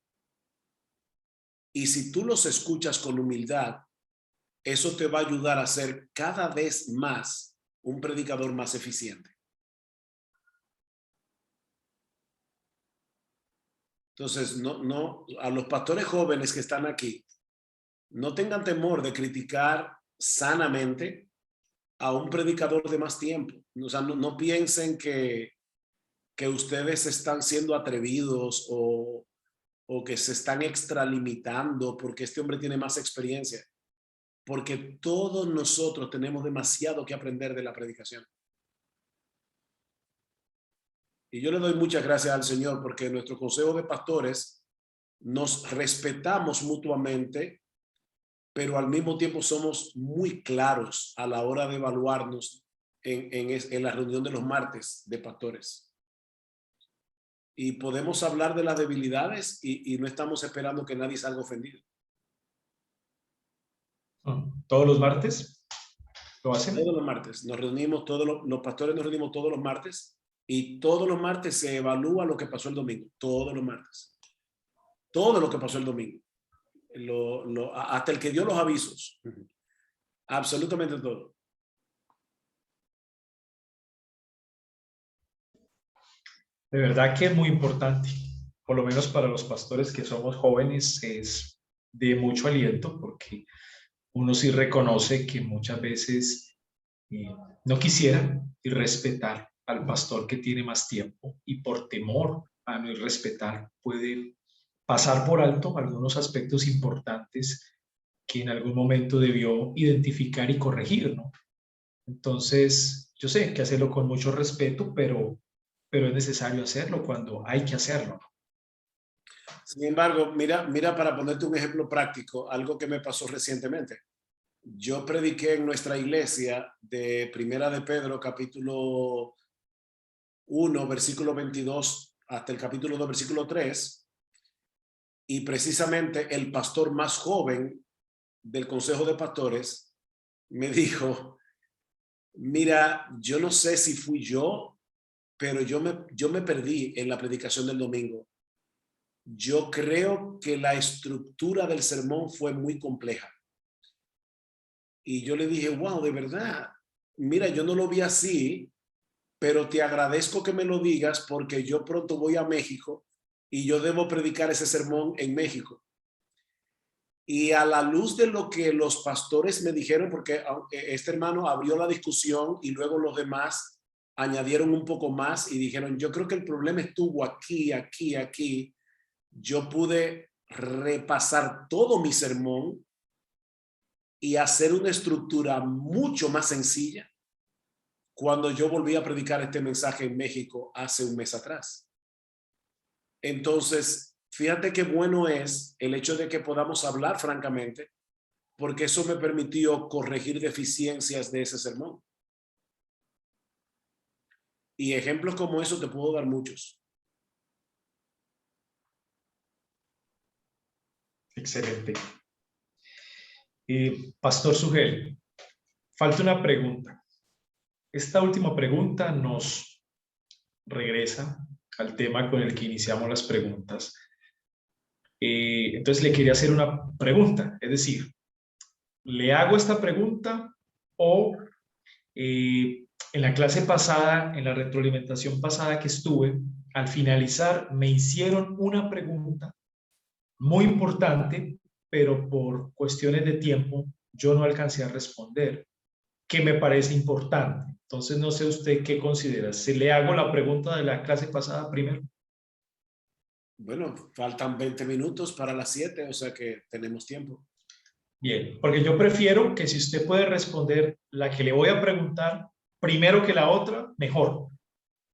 Y si tú los escuchas con humildad, eso te va a ayudar a ser cada vez más un predicador más eficiente. Entonces, no, a los pastores jóvenes que están aquí, no tengan temor de criticar sanamente a un predicador de más tiempo. O sea, no piensen que ustedes están siendo atrevidos o que se están extralimitando porque este hombre tiene más experiencia. Porque todos nosotros tenemos demasiado que aprender de la predicación. Y yo le doy muchas gracias al Señor porque en nuestro consejo de pastores nos respetamos mutuamente, pero al mismo tiempo somos muy claros a la hora de evaluarnos en la reunión de los martes de pastores. Y podemos hablar de las debilidades y no estamos esperando que nadie salga ofendido. ¿Todos los martes lo hacen? Todos los martes nos reunimos, los pastores nos reunimos todos los martes y todos los martes se evalúa lo que pasó el domingo, todos los martes. Todo lo que pasó el domingo. Hasta el que dio los avisos. Absolutamente todo. De verdad que es muy importante. por lo menos para los pastores que somos jóvenes, es de mucho aliento, porque uno sí reconoce que muchas veces no quisiera irrespetar al pastor que tiene más tiempo, y por temor a no irrespetar puede pasar por alto algunos aspectos importantes que en algún momento debió identificar y corregir, ¿no? Entonces, yo sé que hacerlo con mucho respeto, pero es necesario hacerlo cuando hay que hacerlo. Sin embargo, mira, para ponerte un ejemplo práctico, algo que me pasó recientemente. Yo prediqué en nuestra iglesia de Primera de Pedro, capítulo 1, versículo 22, hasta el capítulo 2, versículo 3, y precisamente el pastor más joven del Consejo de Pastores me dijo, mira, yo no sé si fui yo, pero yo me perdí en la predicación del domingo. Yo creo que la estructura del sermón fue muy compleja. Y yo le dije, wow, de verdad, mira, yo no lo vi así, pero te agradezco que me lo digas porque yo pronto voy a México y yo debo predicar ese sermón en México. Y a la luz de lo que los pastores me dijeron, porque este hermano abrió la discusión y luego los demás añadieron un poco más y dijeron, yo creo que el problema estuvo aquí, aquí, aquí. Yo pude repasar todo mi sermón y hacer una estructura mucho más sencilla cuando yo volví a predicar este mensaje en México hace un mes atrás. Entonces, fíjate qué bueno es el hecho de que podamos hablar francamente, porque eso me permitió corregir deficiencias de ese sermón. Y ejemplos como eso te puedo dar muchos. Excelente. Pastor Sugel, falta una pregunta. Esta última pregunta nos regresa al tema con el que iniciamos las preguntas. Entonces le quería hacer una pregunta, es decir, ¿le hago esta pregunta o en la clase pasada, en la retroalimentación pasada que estuve, al finalizar me hicieron una pregunta muy importante, pero por cuestiones de tiempo yo no alcancé a responder, que me parece importante? Entonces no sé usted qué considera. ¿Se le hago la pregunta de la clase pasada primero? Bueno, faltan 20 minutos para las 7, o sea que tenemos tiempo. Bien, porque yo prefiero que si usted puede responder la que le voy a preguntar primero que la otra, mejor.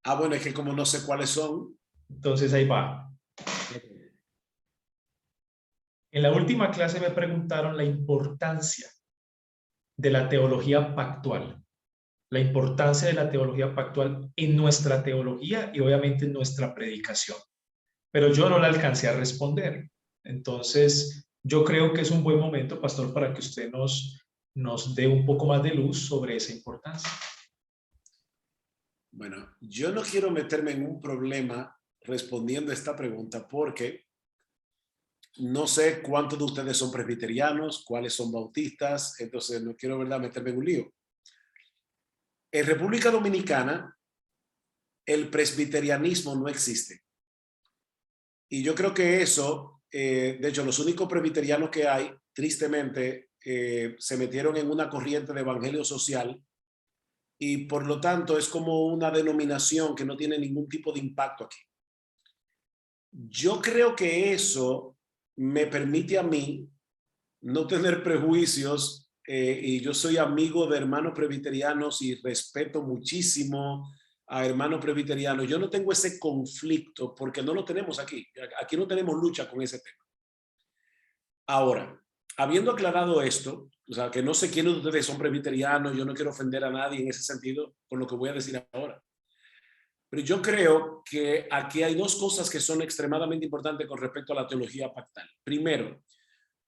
Ah, bueno, es que como no sé cuáles son. Entonces ahí va. En la última clase me preguntaron la importancia de la teología pactual, la importancia de la teología pactual en nuestra teología y obviamente en nuestra predicación. Pero yo no la alcancé a responder. Entonces, yo creo que es un buen momento, pastor, para que usted nos dé un poco más de luz sobre esa importancia. Bueno, yo no quiero meterme en un problema respondiendo a esta pregunta porque no sé cuántos de ustedes son presbiterianos, cuáles son bautistas, entonces no quiero, ¿verdad?, meterme en un lío. En República Dominicana, el presbiterianismo no existe. Y yo creo que eso, de hecho, los únicos presbiterianos que hay, tristemente, se metieron en una corriente de evangelio social y por lo tanto es como una denominación que no tiene ningún tipo de impacto aquí. Yo creo que eso me permite a mí no tener prejuicios y yo soy amigo de hermanos presbiterianos y respeto muchísimo a hermanos presbiterianos. Yo no tengo ese conflicto porque no lo tenemos aquí. Aquí no tenemos lucha con ese tema. Ahora, habiendo aclarado esto, o sea, que no sé quiénes de ustedes son presbiterianos, yo no quiero ofender a nadie en ese sentido con lo que voy a decir ahora. Pero yo creo que aquí hay dos cosas que son extremadamente importantes con respecto a la teología pactal. Primero,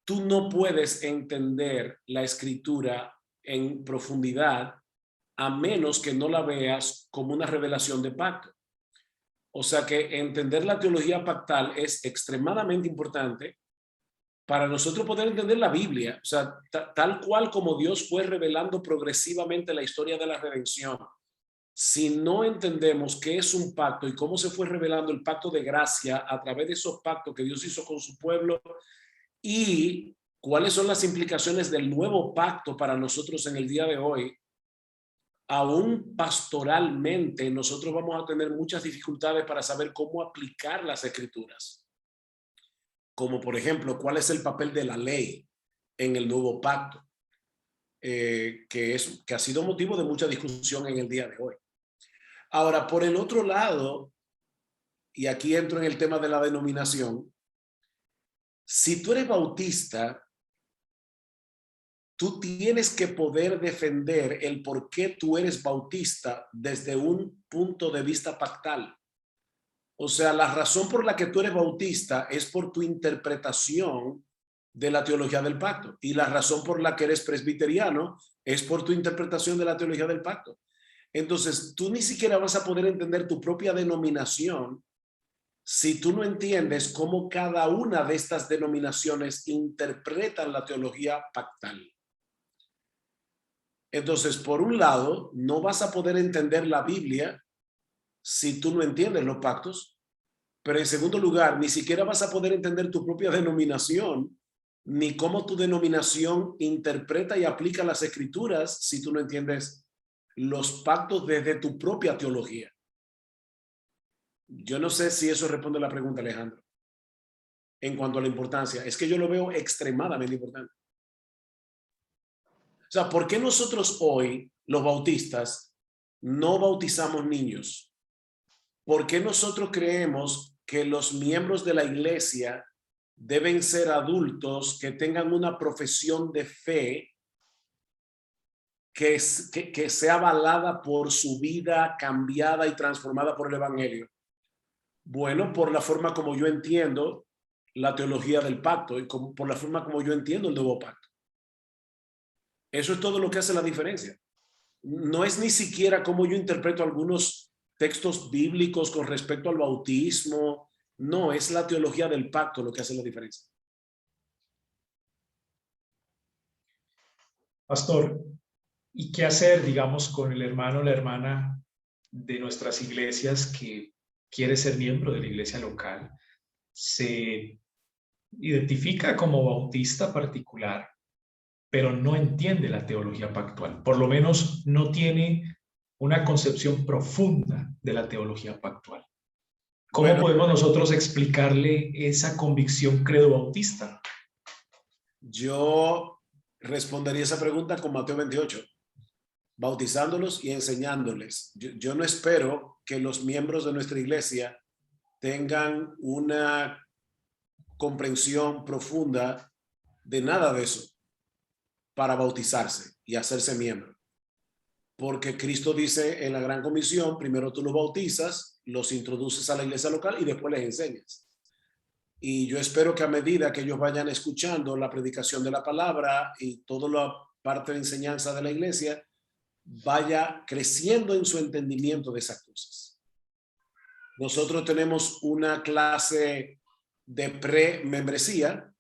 tú no puedes entender la escritura en profundidad a menos que no la veas como una revelación de pacto. O sea que entender la teología pactal es extremadamente importante para nosotros poder entender la Biblia, o sea, tal cual como Dios fue revelando progresivamente la historia de la redención si no entendemos qué es un pacto y cómo se fue revelando el pacto de gracia a través de esos pactos que Dios hizo con su pueblo y cuáles son las implicaciones del nuevo pacto para nosotros en el día de hoy, aún pastoralmente nosotros vamos a tener muchas dificultades para saber cómo aplicar las escrituras. Como por ejemplo, cuál es el papel de la ley en el nuevo pacto, que ha sido motivo de mucha discusión en el día de hoy. Ahora, por el otro lado, y aquí entro en el tema de la denominación, si tú eres bautista, tú tienes que poder defender el por qué tú eres bautista desde un punto de vista pactal. O sea, la razón por la que tú eres bautista es por tu interpretación de la teología del pacto. Y la razón por la que eres presbiteriano es por tu interpretación de la teología del pacto. Entonces, tú ni siquiera vas a poder entender tu propia denominación si tú no entiendes cómo cada una de estas denominaciones interpretan la teología pactal. Entonces, por un lado, no vas a poder entender la Biblia si tú no entiendes los pactos, pero en segundo lugar, ni siquiera vas a poder entender tu propia denominación, ni cómo tu denominación interpreta y aplica las escrituras si tú no entiendes los pactos desde tu propia teología. Yo no sé si eso responde a la pregunta, Alejandro, en cuanto a la importancia. Es que yo lo veo extremadamente importante. O sea, ¿por qué nosotros hoy, los bautistas, no bautizamos niños? ¿Por qué nosotros creemos que los miembros de la iglesia deben ser adultos que tengan una profesión de fe que sea avalada por su vida cambiada y transformada por el evangelio? Bueno, por la forma como yo entiendo la teología del pacto y por la forma como yo entiendo el nuevo pacto. Eso es todo lo que hace la diferencia. No es ni siquiera cómo yo interpreto algunos textos bíblicos con respecto al bautismo. No, es la teología del pacto lo que hace la diferencia. Pastor, ¿y qué hacer, digamos, con el hermano o la hermana de nuestras iglesias que quiere ser miembro de la iglesia local? Se identifica como bautista particular, pero no entiende la teología pactual. Por lo menos no tiene una concepción profunda de la teología pactual. ¿Cómo podemos nosotros explicarle esa convicción credo bautista? Yo respondería esa pregunta con Mateo 28, bautizándolos y enseñándoles. Yo no espero que los miembros de nuestra iglesia tengan una comprensión profunda de nada de eso para bautizarse y hacerse miembro. Porque Cristo dice en la Gran Comisión, primero tú los bautizas, los introduces a la iglesia local y después les enseñas. Y yo espero que a medida que ellos vayan escuchando la predicación de la palabra y toda la parte de enseñanza de la iglesia, vaya creciendo en su entendimiento de esas cosas. Nosotros tenemos una clase de pre-membresía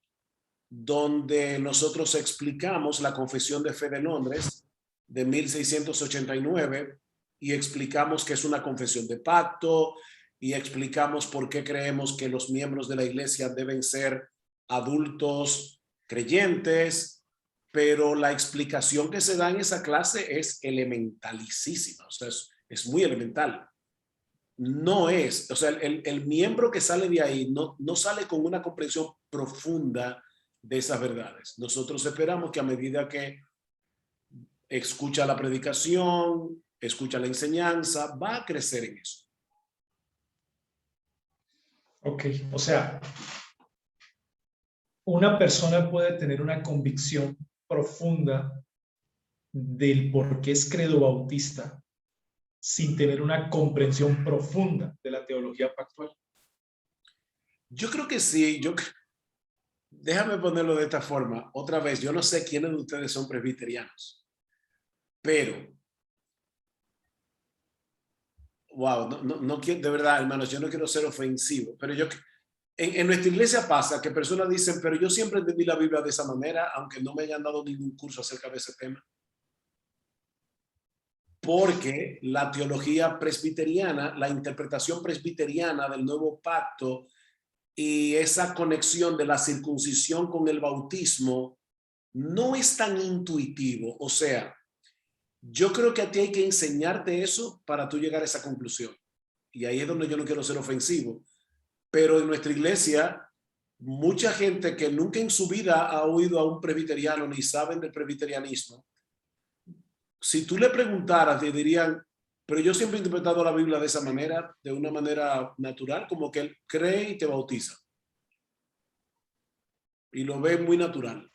donde nosotros explicamos la Confesión de Fe de Londres de 1689 y explicamos que es una confesión de pacto y explicamos por qué creemos que los miembros de la iglesia deben ser adultos creyentes, pero la explicación que se da en esa clase es elementalicísima, o sea, es muy elemental. No es, o sea, el miembro que sale de ahí no sale con una comprensión profunda de esas verdades. Nosotros esperamos que a medida que escucha la predicación, escucha la enseñanza, va a crecer en eso. Ok, o sea, una persona puede tener una convicción profunda del por qué es credo bautista sin tener una comprensión profunda de la teología pactual. Yo creo que sí. Déjame ponerlo de esta forma. Otra vez, yo no sé quiénes de ustedes son presbiterianos, pero, wow, no quiero, de verdad, hermanos, yo no quiero ser ofensivo, pero en nuestra iglesia pasa que personas dicen, pero yo siempre entendí la Biblia de esa manera, aunque no me hayan dado ningún curso acerca de ese tema. porque la teología presbiteriana, la interpretación presbiteriana del nuevo pacto y esa conexión de la circuncisión con el bautismo no es tan intuitivo. O sea, yo creo que a ti hay que enseñarte eso para tú llegar a esa conclusión. Y ahí es donde yo no quiero ser ofensivo. Pero en nuestra iglesia, mucha gente que nunca en su vida ha oído a un presbiteriano ni saben del presbiterianismo, si tú le preguntaras, te dirían, pero yo siempre he interpretado la Biblia de esa manera, de una manera natural, como que él cree y te bautiza. Y lo ve muy natural.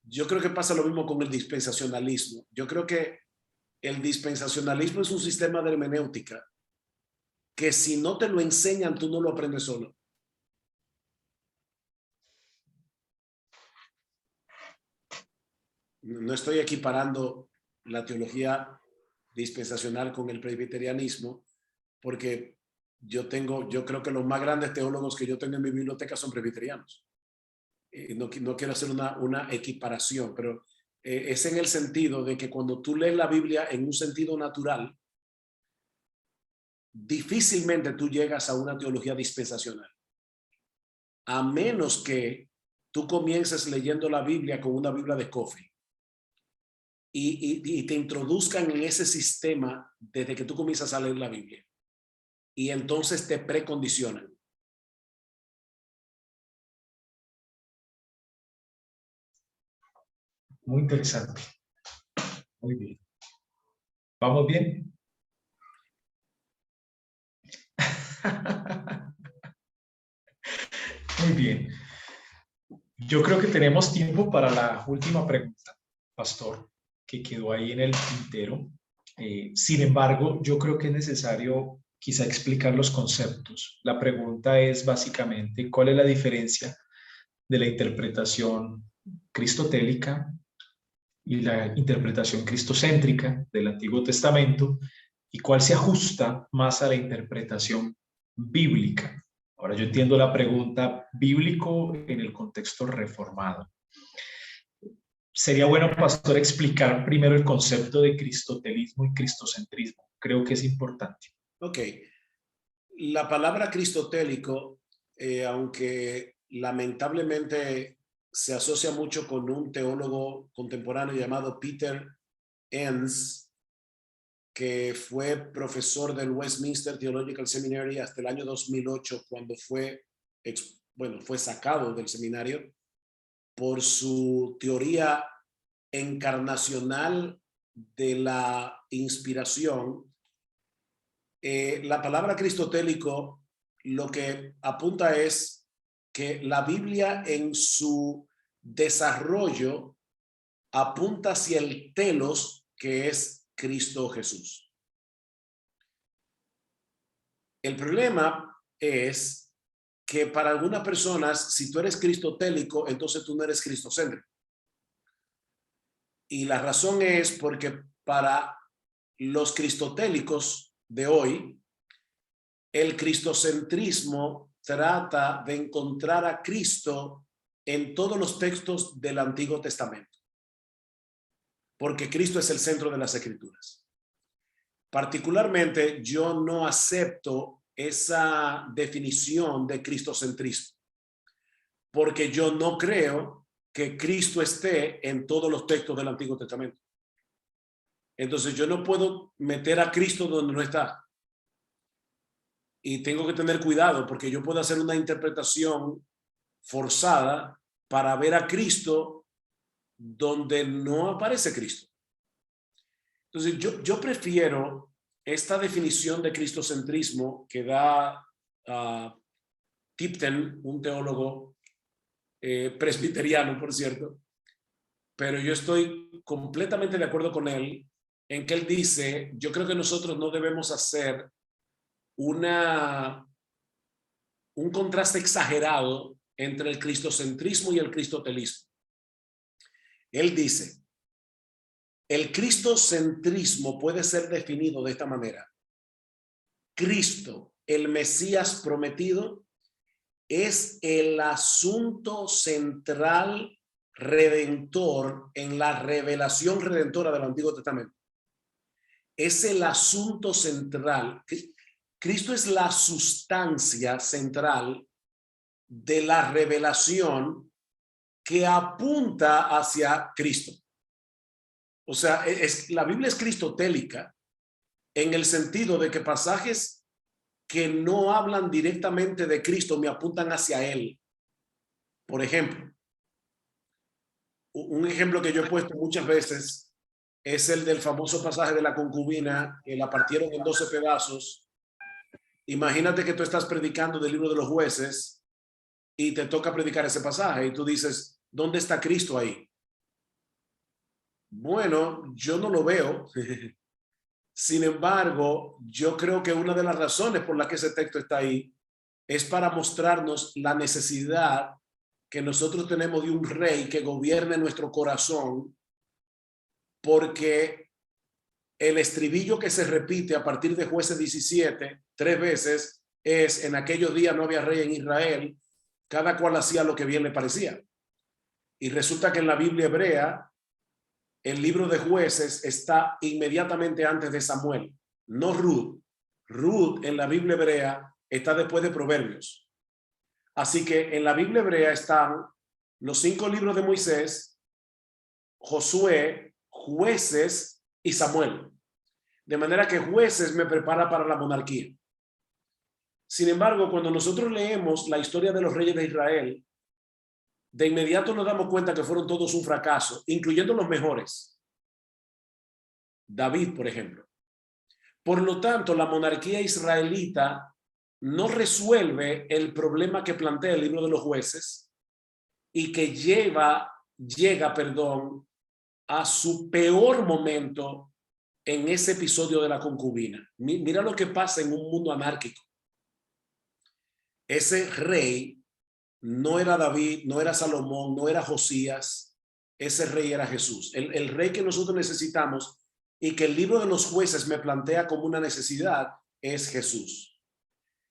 Yo creo que pasa lo mismo con el dispensacionalismo. Yo creo que el dispensacionalismo es un sistema de hermenéutica que si no te lo enseñan, tú no lo aprendes solo. No estoy equiparando la teología dispensacional con el presbiterianismo, porque yo creo que los más grandes teólogos que yo tengo en mi biblioteca son presbiterianos. No quiero hacer una equiparación, pero es en el sentido de que cuando tú lees la Biblia en un sentido natural, difícilmente tú llegas a una teología dispensacional. A menos que tú comiences leyendo la Biblia con una Biblia de Scofield y te introduzcan en ese sistema desde que tú comienzas a leer la Biblia. Y entonces te precondicionan. Muy interesante. Muy bien. ¿Vamos bien? Muy bien. Yo creo que tenemos tiempo para la última pregunta, pastor, que quedó ahí en el tintero. Sin embargo, yo creo que es necesario quizá explicar los conceptos. La pregunta es básicamente, ¿cuál es la diferencia de la interpretación cristotélica y la interpretación cristocéntrica del Antiguo Testamento, y cuál se ajusta más a la interpretación bíblica? Ahora yo entiendo la pregunta bíblico en el contexto reformado. Sería bueno, pastor, explicar primero el concepto de cristotelismo y cristocentrismo. Creo que es importante. Ok. La palabra cristotélico, aunque lamentablemente se asocia mucho con un teólogo contemporáneo llamado Peter Enns, que fue profesor del Westminster Theological Seminary hasta el año 2008, cuando fue sacado del seminario por su teoría encarnacional de la inspiración. La palabra cristotélico lo que apunta es que la Biblia en su desarrollo apunta hacia el telos, que es Cristo Jesús. El problema es que para algunas personas, si tú eres cristotélico, entonces tú no eres cristocéntrico. Y la razón es porque para los cristotélicos de hoy, el cristocentrismo trata de encontrar a Cristo en todos los textos del Antiguo Testamento, porque Cristo es el centro de las Escrituras. Particularmente, yo no acepto esa definición de cristocentrismo, porque yo no creo que Cristo esté en todos los textos del Antiguo Testamento. Entonces yo no puedo meter a Cristo donde no está. Y tengo que tener cuidado, porque yo puedo hacer una interpretación forzada para ver a Cristo donde no aparece Cristo. Entonces yo prefiero esta definición de cristocentrismo que da Tipton, un teólogo presbiteriano, por cierto, pero yo estoy completamente de acuerdo con él en que él dice, yo creo que nosotros no debemos hacer un contraste exagerado entre el cristocentrismo y el cristotelismo. Él dice, el cristocentrismo puede ser definido de esta manera: Cristo, el Mesías prometido, es el asunto central redentor en la revelación redentora del Antiguo Testamento. Es el asunto central. Cristo es la sustancia central de la revelación que apunta hacia Cristo. O sea, la Biblia es cristotélica en el sentido de que pasajes que no hablan directamente de Cristo me apuntan hacia Él. Por ejemplo, un ejemplo que yo he puesto muchas veces es el del famoso pasaje de la concubina, que la partieron en 12 pedazos. Imagínate que tú estás predicando del libro de los Jueces y te toca predicar ese pasaje y tú dices, ¿dónde está Cristo ahí? Bueno, yo no lo veo. Sin embargo, yo creo que una de las razones por la que ese texto está ahí es para mostrarnos la necesidad que nosotros tenemos de un rey que gobierne nuestro corazón, porque el estribillo que se repite a partir de Jueces 17 3 veces es: en aquellos días no había rey en Israel, cada cual hacía lo que bien le parecía. Y resulta que en la Biblia hebrea el libro de Jueces está inmediatamente antes de Samuel, no Ruth. Ruth en la Biblia hebrea está después de Proverbios. Así que en la Biblia hebrea están los 5 libros de Moisés, Josué, Jueces y Samuel. De manera que Jueces me prepara para la monarquía. Sin embargo, cuando nosotros leemos la historia de los reyes de Israel, de inmediato nos damos cuenta que fueron todos un fracaso, incluyendo los mejores. David, por ejemplo. Por lo tanto, la monarquía israelita no resuelve el problema que plantea el libro de los Jueces y que llega a su peor momento en ese episodio de la concubina. Mira lo que pasa en un mundo anárquico. Ese rey no era David, no era Salomón, no era Josías. Ese rey era Jesús. El rey que nosotros necesitamos y que el libro de los Jueces me plantea como una necesidad es Jesús.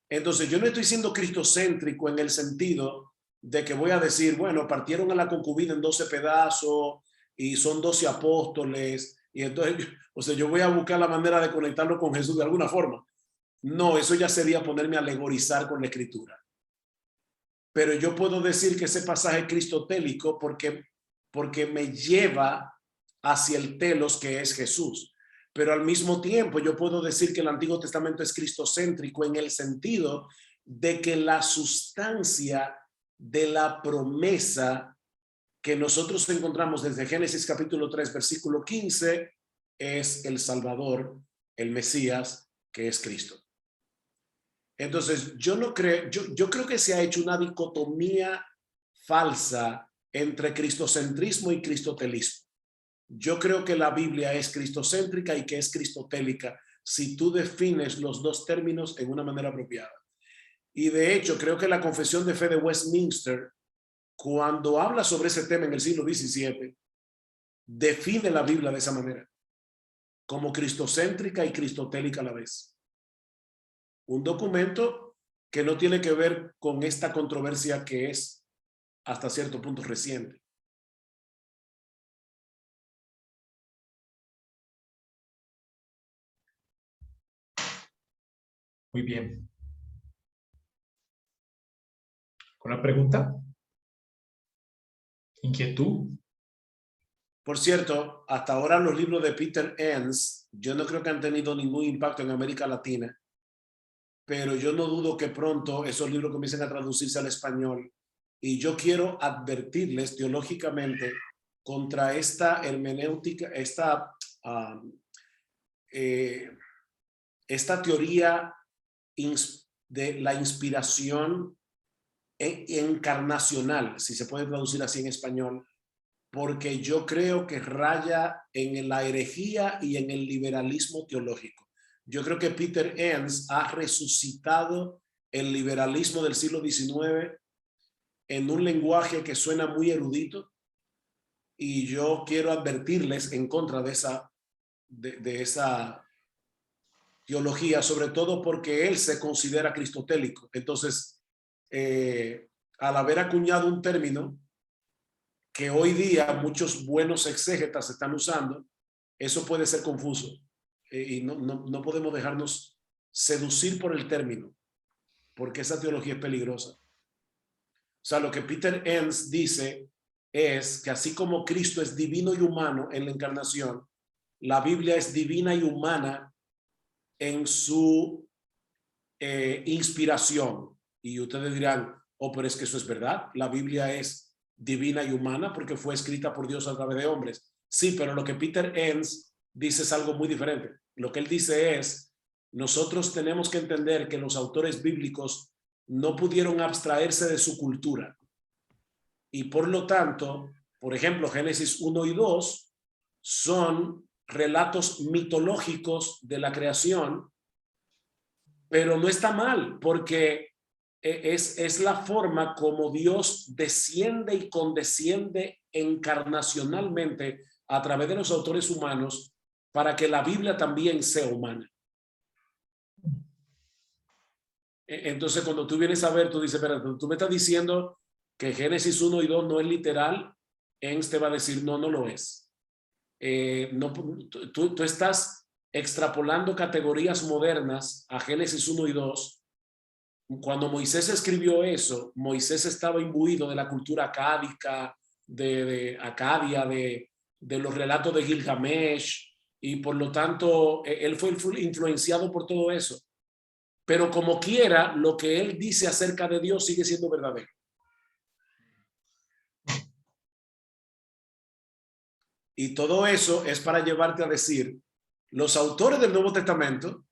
Entonces yo no estoy siendo cristocéntrico en el sentido de que voy a decir, bueno, partieron a la concubina en 12 pedazos y son 12 apóstoles y entonces, o sea, yo voy a buscar la manera de conectarlo con Jesús de alguna forma. No, eso ya sería ponerme a alegorizar con la escritura. Pero yo puedo decir que ese pasaje es cristotélico porque me lleva hacia el telos que es Jesús. Pero al mismo tiempo yo puedo decir que el Antiguo Testamento es cristocéntrico en el sentido de que la sustancia de la promesa que nosotros encontramos desde Génesis capítulo 3, versículo 15, es el Salvador, el Mesías, que es Cristo. Entonces, yo creo que se ha hecho una dicotomía falsa entre cristocentrismo y cristotelismo. Yo creo que la Biblia es cristocéntrica y que es cristotélica si tú defines los dos términos en una manera apropiada. Y de hecho, creo que la Confesión de Fe de Westminster, cuando habla sobre ese tema en el siglo XVII, define la Biblia de esa manera, como cristocéntrica y cristotélica a la vez. Un documento que no tiene que ver con esta controversia que es hasta cierto punto reciente. Muy bien. ¿Una pregunta? ¿Inquietud? Por cierto, hasta ahora los libros de Peter Enns, yo no creo que han tenido ningún impacto en América Latina, pero yo no dudo que pronto esos libros comiencen a traducirse al español. Y yo quiero advertirles teológicamente contra esta hermenéutica, esta teoría de la inspiración encarnacional, si se puede traducir así en español, porque yo creo que raya en la herejía y en el liberalismo teológico. Yo creo que Peter Enns ha resucitado el liberalismo del siglo XIX en un lenguaje que suena muy erudito, y yo quiero advertirles en contra de esa teología, sobre todo porque él se considera cristotélico. Entonces, al haber acuñado un término que hoy día muchos buenos exégetas están usando, eso puede ser confuso y no podemos dejarnos seducir por el término, porque esa teología es peligrosa. O sea, lo que Peter Enns dice es que así como Cristo es divino y humano en la encarnación, la Biblia es divina y humana en su inspiración. Y ustedes dirán, oh, pero es que eso es verdad. La Biblia es divina y humana porque fue escrita por Dios a través de hombres. Sí, pero lo que Peter Enns dice es algo muy diferente. Lo que él dice es, nosotros tenemos que entender que los autores bíblicos no pudieron abstraerse de su cultura. Y por lo tanto, por ejemplo, Génesis 1 y 2 son relatos mitológicos de la creación, pero no está mal, porque es la forma como Dios desciende y condesciende encarnacionalmente a través de los autores humanos para que la Biblia también sea humana. Entonces, cuando tú vienes a ver, tú dices, pero tú me estás diciendo que Génesis 1 y 2 no es literal, Enns te va a decir, no, no lo es. No, tú estás extrapolando categorías modernas a Génesis 1 y 2. Cuando Moisés escribió eso, Moisés estaba imbuido de la cultura acádica, de Acadia, de los relatos de Gilgamesh, y por lo tanto, él fue influenciado por todo eso. Pero como quiera, lo que él dice acerca de Dios sigue siendo verdadero. Y todo eso es para llevarte a decir, los autores del Nuevo Testamento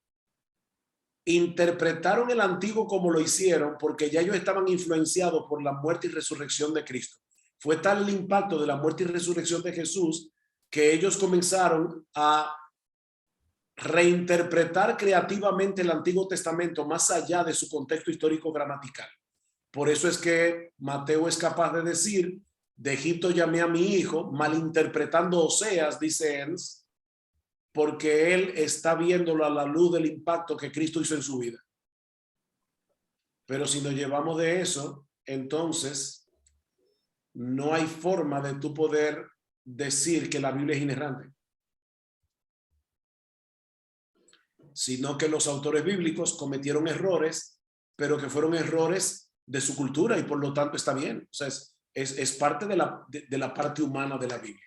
interpretaron el Antiguo como lo hicieron porque ya ellos estaban influenciados por la muerte y resurrección de Cristo. Fue tal el impacto de la muerte y resurrección de Jesús que ellos comenzaron a reinterpretar creativamente el Antiguo Testamento más allá de su contexto histórico gramatical. Por eso es que Mateo es capaz de decir, de Egipto llamé a mi hijo, malinterpretando Oseas, dice Enns, porque él está viéndolo a la luz del impacto que Cristo hizo en su vida. Pero si nos llevamos de eso, entonces no hay forma de tú poder decir que la Biblia es inerrante, sino que los autores bíblicos cometieron errores, pero que fueron errores de su cultura y por lo tanto está bien. O sea, es parte de la parte humana de la Biblia.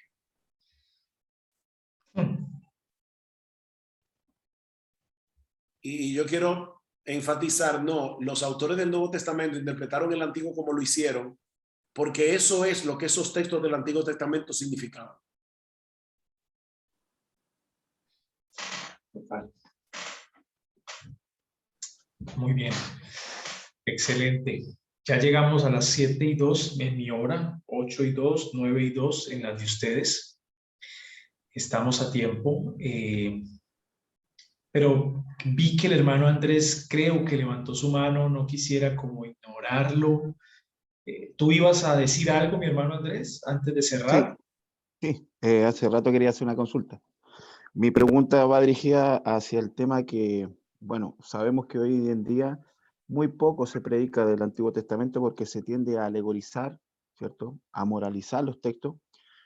Y yo quiero enfatizar, no, los autores del Nuevo Testamento interpretaron el Antiguo como lo hicieron, porque eso es lo que esos textos del Antiguo Testamento significaban. Muy bien. Excelente. Ya llegamos a las 7:02 en mi hora, 8:02, 9:02 en las de ustedes. Estamos a tiempo. Pero vi que el hermano Andrés creo que levantó su mano, no quisiera como ignorarlo. ¿Tú ibas a decir algo, mi hermano Andrés, antes de cerrar? Sí, hace rato quería hacer una consulta. Mi pregunta va dirigida hacia el tema que, bueno, sabemos que hoy en día muy poco se predica del Antiguo Testamento porque se tiende a alegorizar, ¿cierto? A moralizar los textos.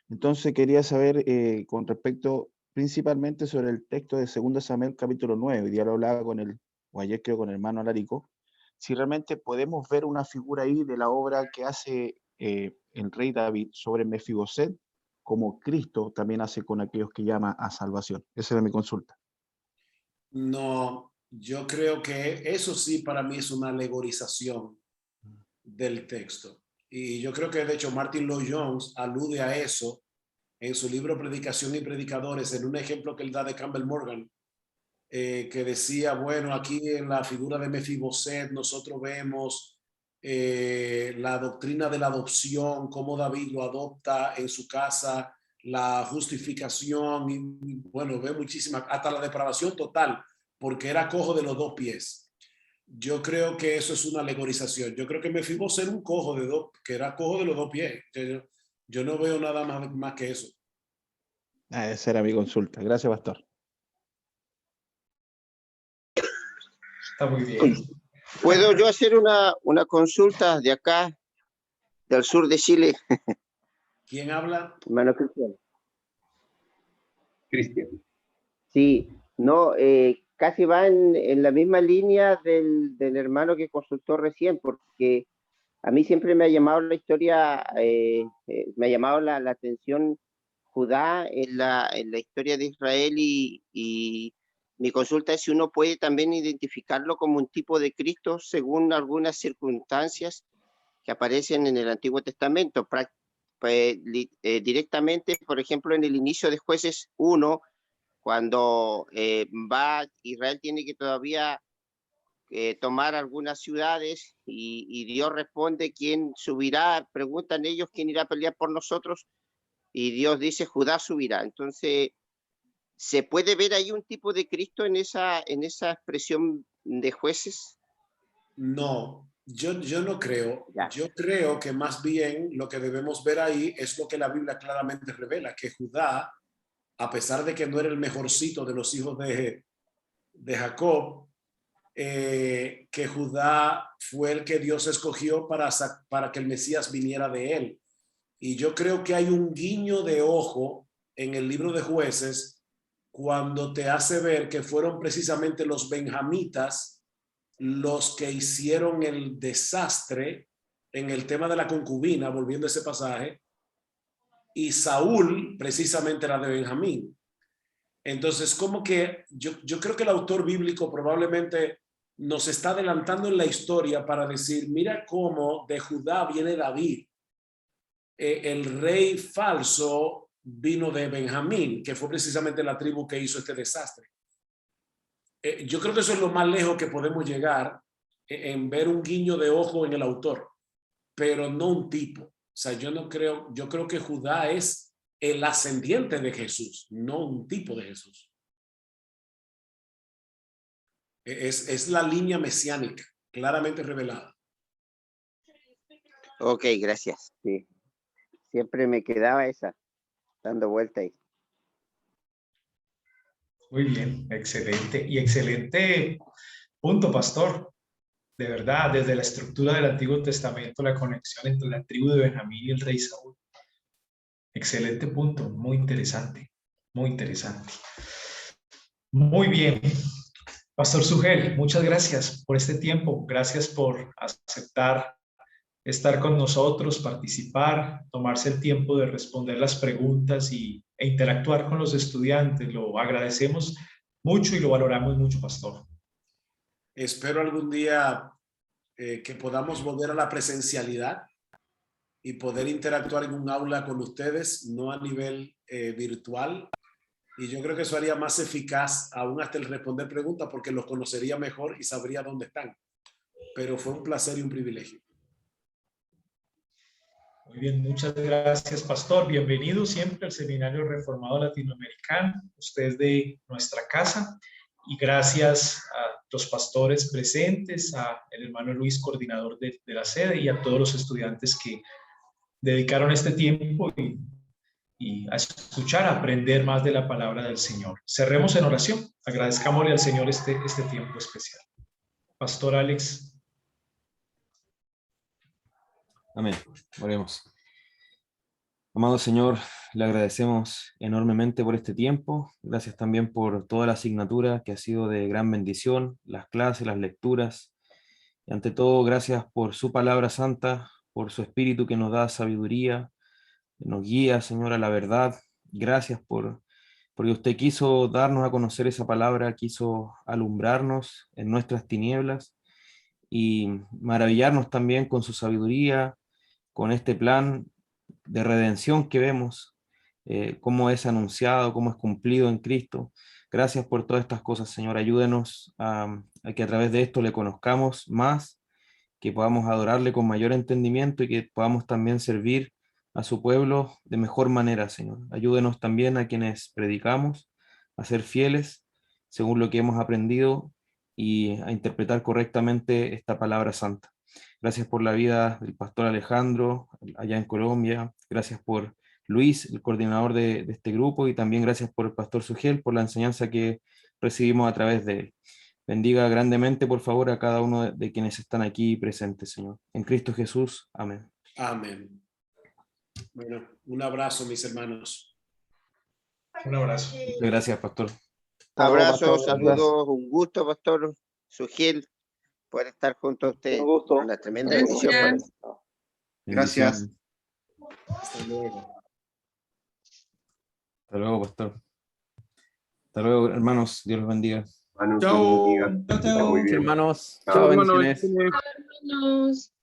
Entonces quería saber con respecto principalmente sobre el texto de 2 Samuel capítulo 9, hoy día lo hablaba o ayer creo con el hermano Alarico, si realmente podemos ver una figura ahí de la obra que hace el rey David sobre Mefiboset, como Cristo también hace con aquellos que llama a salvación. Esa era mi consulta. No, yo creo que eso sí para mí es una alegorización del texto. Y yo creo que de hecho Martin Lloyd-Jones alude a eso en su libro Predicación y Predicadores, en un ejemplo que él da de Campbell Morgan, que decía, bueno, aquí en la figura de Mefiboset nosotros vemos la doctrina de la adopción, cómo David lo adopta en su casa, la justificación, y bueno, ve muchísimas, hasta la depravación total, porque era cojo de los 2 pies. Yo creo que eso es una alegorización. Yo creo que Mefiboset era un cojo que era cojo de los 2 pies. Yo no veo nada más que eso. Esa era mi consulta. Gracias, pastor. Está muy bien. ¿Puedo yo hacer una consulta de acá, del sur de Chile, ¿Quién habla? hermano Cristian? Cristian. Sí, no, casi va en la misma línea del hermano que consultó recién, porque a mí siempre me ha llamado la historia, me ha llamado la atención Judá en la historia de Israel y mi consulta es si uno puede también identificarlo como un tipo de Cristo según algunas circunstancias que aparecen en el Antiguo Testamento. Directamente, por ejemplo, en el inicio de Jueces 1, cuando Israel tiene que todavía tomar algunas ciudades y Dios responde quién subirá, preguntan ellos quién irá a pelear por nosotros y Dios dice Judá subirá. Entonces, ¿se puede ver ahí un tipo de Cristo en esa expresión de Jueces? No, yo no creo. Ya. Yo creo que más bien lo que debemos ver ahí es lo que la Biblia claramente revela, que Judá, a pesar de que no era el mejorcito de los hijos de Jacob, que Judá fue el que Dios escogió para que el Mesías viniera de él. Y yo creo que hay un guiño de ojo en el libro de Jueces cuando te hace ver que fueron precisamente los benjamitas los que hicieron el desastre en el tema de la concubina, volviendo a ese pasaje, y Saúl precisamente era de Benjamín. Entonces, como que yo creo que el autor bíblico probablemente nos está adelantando en la historia para decir, mira cómo de Judá viene David. El rey falso vino de Benjamín, que fue precisamente la tribu que hizo este desastre. Yo creo que eso es lo más lejos que podemos llegar en ver un guiño de ojo en el autor, pero no un tipo. O sea, yo creo que Judá es el ascendiente de Jesús, no un tipo de Jesús. Es la línea mesiánica, claramente revelada. Ok, gracias. Sí. Siempre me quedaba esa, dando vuelta ahí. Muy bien, excelente. Y excelente punto, pastor. De verdad, desde la estructura del Antiguo Testamento, la conexión entre la tribu de Benjamín y el rey Saúl. Excelente punto, muy interesante, muy interesante. Muy bien. Pastor Sugel, muchas gracias por este tiempo. Gracias por aceptar estar con nosotros, participar, tomarse el tiempo de responder las preguntas e interactuar con los estudiantes. Lo agradecemos mucho y lo valoramos mucho, pastor. Espero algún día que podamos volver a la presencialidad y poder interactuar en un aula con ustedes, no a nivel virtual. Y yo creo que eso haría más eficaz aún hasta el responder preguntas porque los conocería mejor y sabría dónde están. Pero fue un placer y un privilegio. Muy bien, muchas gracias, pastor. Bienvenido siempre al Seminario Reformado Latinoamericano. Usted es de nuestra casa. Y gracias a los pastores presentes, a el hermano Luis, coordinador de la sede, y a todos los estudiantes que dedicaron este tiempo y a escuchar, a aprender más de la palabra del Señor. Cerremos en oración. Agradezcámosle al Señor este tiempo especial. Pastor Alex. Amén. Oremos. Amado Señor, le agradecemos enormemente por este tiempo. Gracias también por toda la asignatura que ha sido de gran bendición, las clases, las lecturas. Y ante todo, gracias por su palabra santa, por su espíritu que nos da sabiduría, nos guía, Señor, a la verdad. Gracias porque usted quiso darnos a conocer esa palabra, quiso alumbrarnos en nuestras tinieblas y maravillarnos también con su sabiduría, con este plan de redención que vemos, cómo es anunciado, cómo es cumplido en Cristo. Gracias por todas estas cosas, Señor. Ayúdenos a que a través de esto le conozcamos más, que podamos adorarle con mayor entendimiento y que podamos también servir a su pueblo de mejor manera, Señor. Ayúdenos también a quienes predicamos a ser fieles según lo que hemos aprendido y a interpretar correctamente esta palabra santa. Gracias por la vida del pastor Alejandro allá en Colombia. Gracias por Luis, el coordinador de este grupo, y también gracias por el pastor Sugel, por la enseñanza que recibimos a través de él. bendiga grandemente, por favor, a cada uno de quienes están aquí presentes, Señor. En Cristo Jesús. Amén. Amén. Bueno, un abrazo, mis hermanos. Un abrazo. Muchas gracias, pastor. Abrazos, Pastor, saludos, un gusto, Pastor Sugiel, por estar junto a usted. Un gusto. Una tremenda bendición para Gracias. mí. Gracias. Bendiciones. Hasta luego. Hasta luego, pastor. Hasta luego, hermanos. Dios los bendiga. Hermanos, Chao. Dios los bendiga. Chao, Está muy chao. bien. Hermanos, Chao. chao, Hermanos, bendiciones. Vámonos.